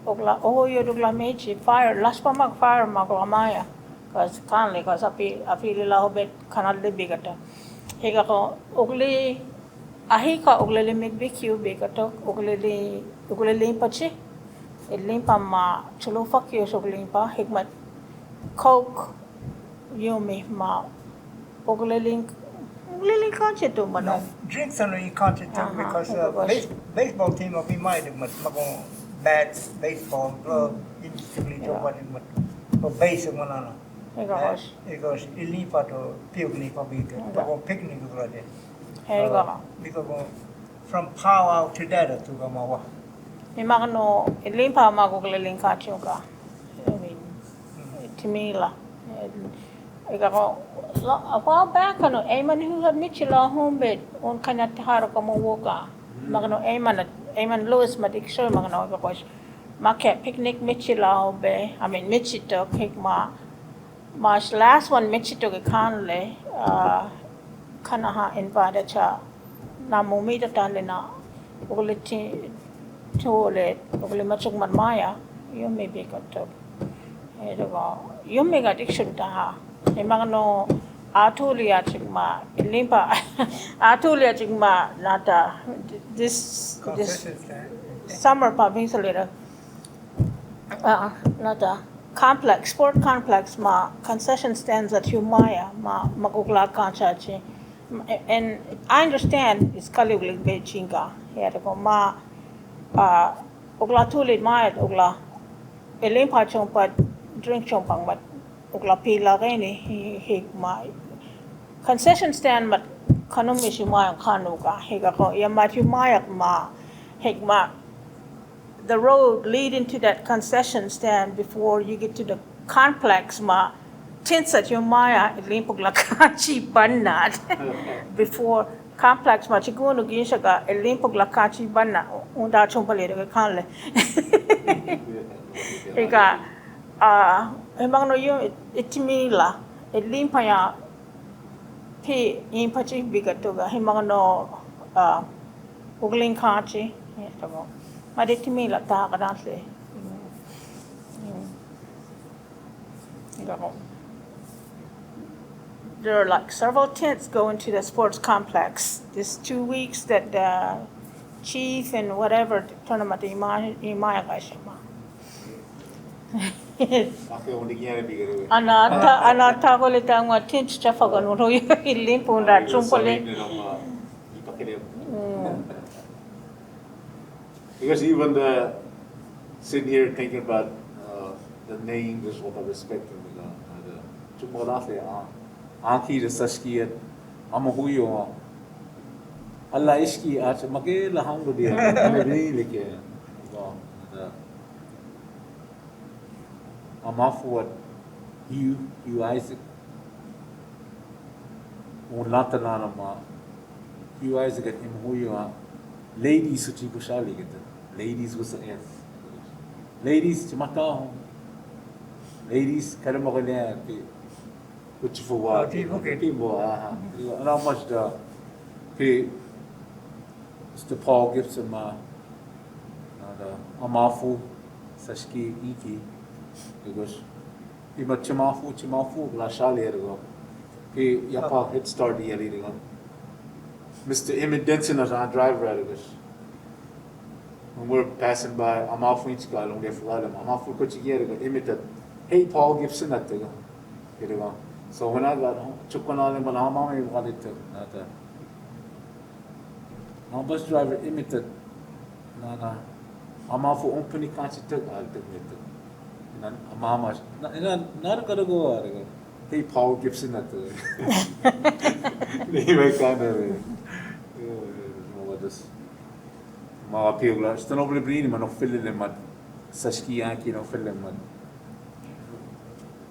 ogla oyo dugla meche fire laspa mag fire maglamaya cause kanle cause api la hobet kanal de bigata hega ko ogli ahi ka oglele meg bq begato oglele pache limpa ma chulo fakio soglimpa higmat coke yumi ma Ogleling kanche tu mano. Drinks are you can't too because because baseball team of mind magong bats, baseball, glove, instantly to one but base of one another. Because ilipa to pigni for big magong picnic already. Because from power to data to Gamawa. Imagano ilimpa magogleling kanche ka. I mean, timila. A while back, ano, Ayman who had Mitchell home bed on Kanatahara Kamawoka. Magano Ayman Lewis Madik Show Magano because Market picnic Mitchell be, I mean Mitchito Hikma. March last one Mitchito Kanle, Kanaha invited cha Namumita Talina, Uliti Tole, Ulimachuk Maya, you may be got to. You may got addiction to her. Imagano atulia chigma limpa atulia chigma nata this summer province later nata complex sport complex ma concession stands at Hikíya ma magugla kanchachi and I understand it's kaliglig bechinga here to ma ugla tulit ma ugla limpa chompa drink chompang but Ugla pila gani higma concession stand mat kanumi shima kanuga higako yamatu mayak ma higma the road leading to that concession stand before you get to the complex ma tinsat yumaya ilimpugla kachi banat before complex ma chiguno ginshaga ilimpugla kachi banna unda chompale kanle higa emang no yo itimila limpa ya pe impachi bigatoga hemang no ugling kachi tamo maditimila ta kadase there are like several tents going to the sports complex this 2 weeks that the chief and whatever tournament imaya gashima Anata ko le tangwa tinch chafa ko no yo ilimpo nda chumpole. Because even sitting here thinking about the names is what I respect the chumolate anki the saski at amahuyo Allah iski at make la hango dia ane like Amafu Hugh Isaac Latanana ma Hugh Isaac at him ladies who chibushali get ladies was the S ladies chimata ladies karamagale which for what people and how much the Mr. Paul Gibson ma the Amafu Sashki Iki because ima chimafu la shali ergo he yapa head start yeli ergo Mr. Carmen Denson as our driver ergo when we're passing by amafu inchka along there for amafu kochi ergo imitate hey Paul Gibson at ergo so when I got home chukana le malama me walit nata my bus driver imitate nana amafu ompani kanchi tek al tek Mama, not gonna go. Hey, Paul Gibson at the. Anyway, kind of. Mga piyugla. Ito na pala brini man o filin man sa skiyanki no filin man.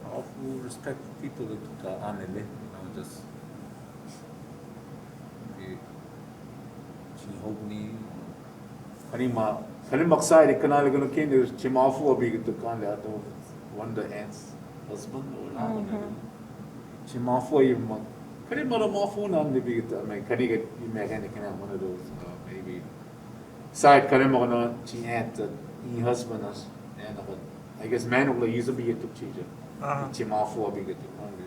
I respect people that anele, just. Hopni. Kani maksai de kanal gano kende chimafu abi gitu kan le ato wonder ants husband or not. Chimafu ay mag. Kani mala mafu na ande bi gitu. I mean kani get you mechanic and one of those maybe. Side kani mo no chi ant husband as and I guess man will use a bi gitu chija. Chimafu abi gitu kan le.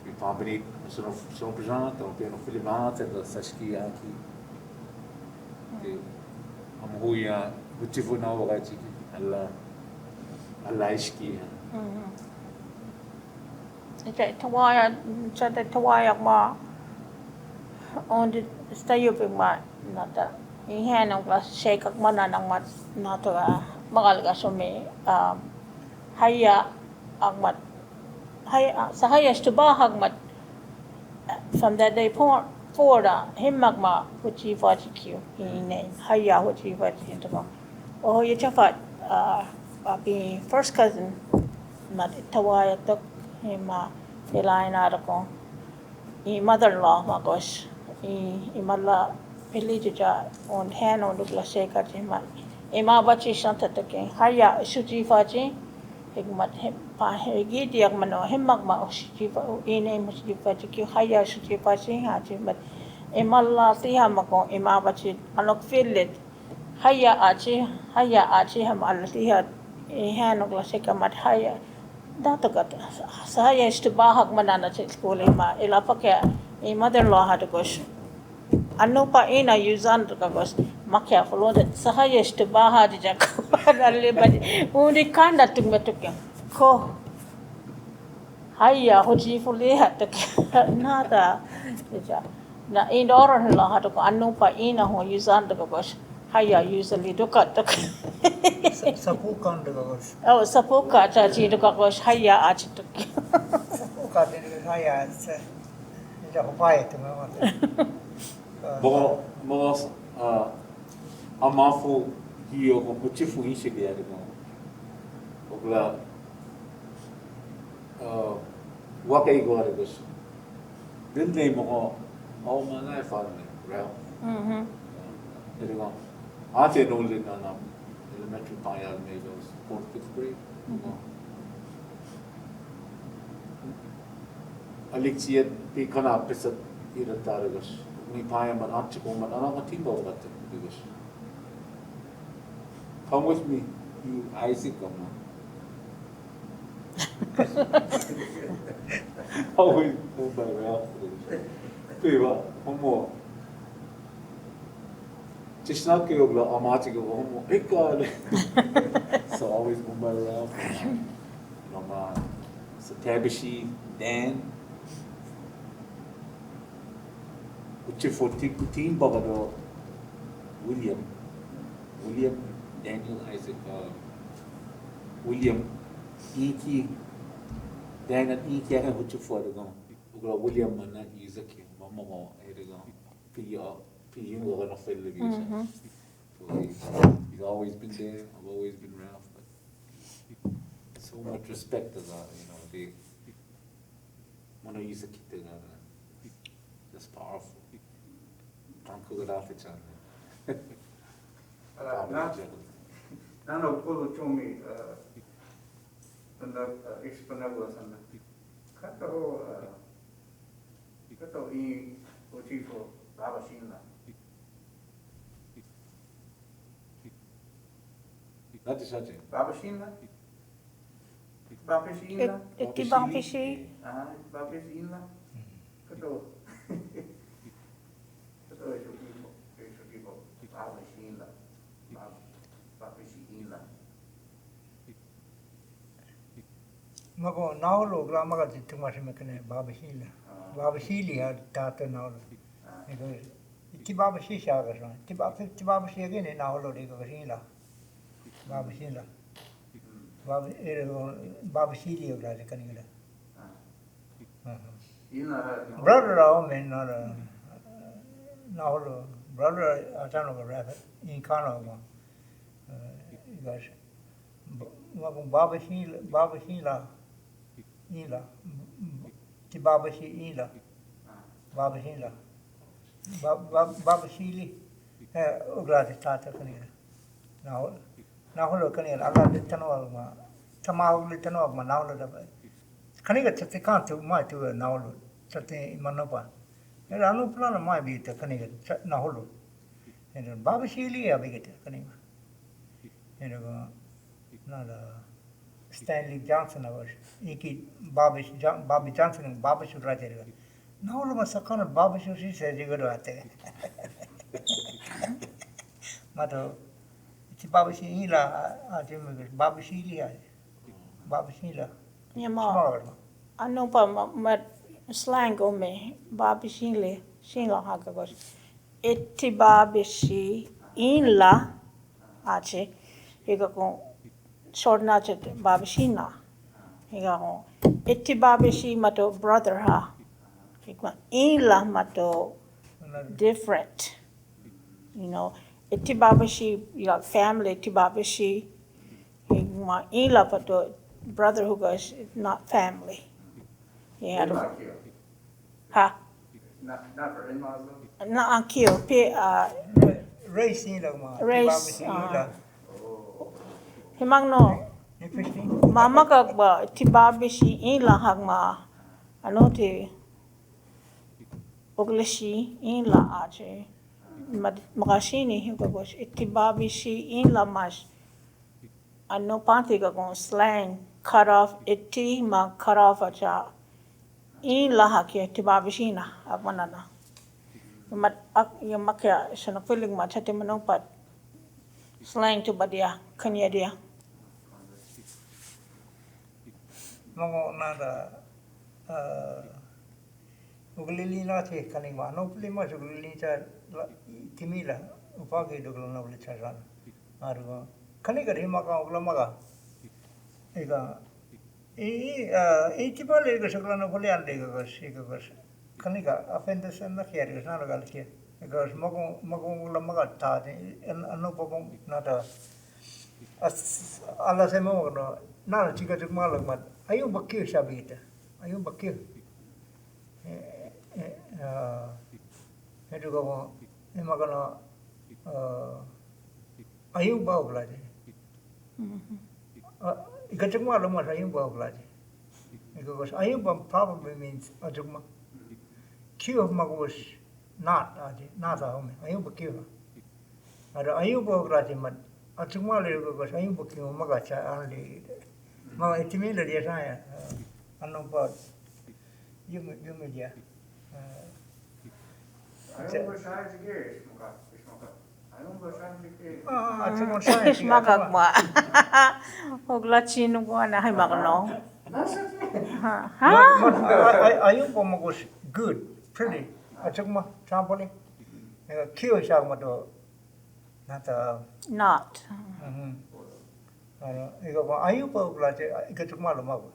Vi pambeni sono presente, ho pieno filmate da saski aqui. Amuya utifu na wakati alla iski. Ito tawaya chata tawaya ma on the stay up ma nata ihan ang class shake ak mana nang mat nata magalga sume haya agmat haya sa haya stubahag mat from that day forward him magma which he was in name haya which he was into oh you chafat be first cousin mat tawaya tok him line arako I mother-in-law magos imala pilija on hand on the shake him ima bachi shanta toke haya shuji faji higmat him pa higi diak mano him magma shifa ine mushifa ki haya shifa sing haji but imalla tiha mako imaba chi anok fillet haya achi ham alatiha hanok la sekamat haya datagat saya ist bahag manana chi school ima ila pakya I mother-in-law had to go ano pa ina yuzan to kagos makya follow that sahaya ist bahag jak dalle badi undi kanda tummetukya ko haya hoji fully hat nada na indoor la hat ko anu pa ina ho yuzan to kagos haya usually dukat to Sapukan de gos. oh sapuka cha ji to kagos haya ach to Sapukan de haya se. Ida ko pai to ma. Mga amafu hiyo ko kuchifu ishi dia de mo. Ogla wakai go de gos. Din day mo ko all my life on me, Ralph. There you go. I didn't know that on elementary pioneer maybe I was 4th, 5th grade. Alexia pikana pesat ira taragas. Ni pioneer man achiko man anang timba ugat bigas. Come with me, you Isaac come. Always by Ralph. Piva, homo. Just not go amati go homo. Hey God. So always go by Ralph. So Tabishi, Dan. Uchi for team bagado William, Daniel, Isaac, William, Iki, Dan and Iki and uchi for the go. William and not Isaac, Mama, P.U. are gonna fail the visa. So he's always been there. I've always been Ralph, but so much respect as they want to use a kid. That's powerful. Can't cook it off each other. Nano polo chomi tanda expanabla sana. Kato I ochifo baba shinla. That is such a Baba shinla. Baba shinla. Iti bang pishi Baba shinla. Kato. Kato ochifo baba shinla. Baba shinla. Mako naulo grama ka tuma se mekane babashila. Babashili ha tata naulo. Iti babashi sha ka so. Ti babashi ke ne naulo de ka shila. Babashila. Babashili ogla de kanila. Brother ao men na na holo brother atano ga rabbit in kana ma guys ma kung babashi la ila ti babashi ila babashi la babashi li ugrati tata kanira na holo kanira ala litano ma tamau litano ma na holo da kanira te kantu mai tu na holo te manopa era anu plana mai bi te kanira na holo and babashi li ya bi te kanira and na da Stanley Johnson was iki Bobby Johnson and Bobby should write it. Now all of us are kind of Bobby should she says you go to it. Mato it's Bobby Sheila Bobby Sheila Bobby Sheila. Yeah, ma. I know but slang on me Bobby Sheila Hagagos. Iti Bobby she in la ache you go short nachet babashina. Higa iti babashi mato brother ha. Higa ila mato different. You know, iti babashi you got family iti babashi. Higa ila mato brother who goes not family. Yeah. Ha. Not for in-laws though? Not kill. Race ila ma. Race. Himang no. Mama ka ba tibabishi in la hagma ano te ogleshi in la ache magashini higagos itibabishi in la mas ano panti ka kung slang cut off iti mag cut off acha in la hakya tibabishi na agmanana yung makya siya nakpiling ma chati manong pat slang to badia kanya dia Mongo nada uglili na te kanima no plima uglili cha timila upage dogla na ule charan aru kaniga rima ka uglamaga ega tipale ga sagla no pole ande ga kaniga appendix na khiari na gal kia ga mago uglamaga ta de anno pagong nada alla se mo no na chica de malag ayun bakir sabita ayun bakir itu kamu ini makana ayun bau belajar ikacuk malu mas ayun bau belajar because ayun bau probably means acuk ma kio magus not home ayun bakir ada ayun bau belajar mat acuk malu because ayun bakir magacha anli mau itimil dia saya anu buat yung dia Ayun ba siya sige smoka ayun ba siya sige cuma saya magag ma ogla chino ko na hay magno ha ayun po magus good pretty cuma trampoline kio siya mo to not ikaw ba ayaw pa belajar ikacuk malu mau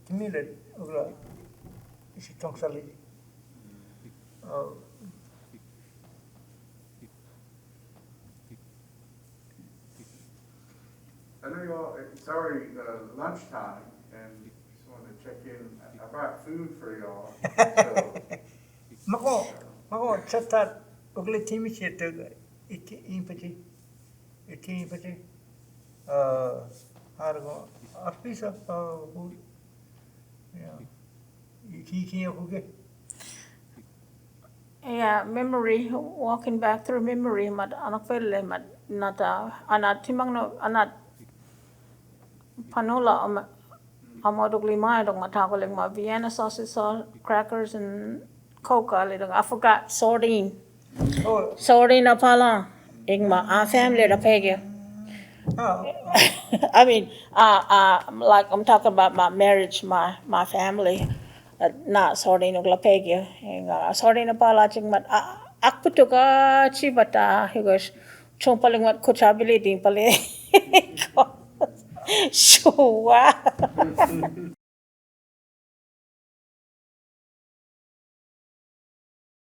timile ugla isi tong sali I know you all, it's already lunchtime, and just wanted to check in. I brought food for y'all. So, mako chat ugla timi chete impati hargo arpisa hu ya Hikíya huge yeah memory walking back through memory mat anak pelle mat nata anat timang no anat panola amadog lima dong mata ko lang ma Vienna sausage crackers and coca little I forgot sardine na pala igma family da pege I mean like I'm talking about my marriage my family na sardine og lapege sardine pala ching mat akputo ka chi bata higos chong paling mat kuchabili din pale shuwa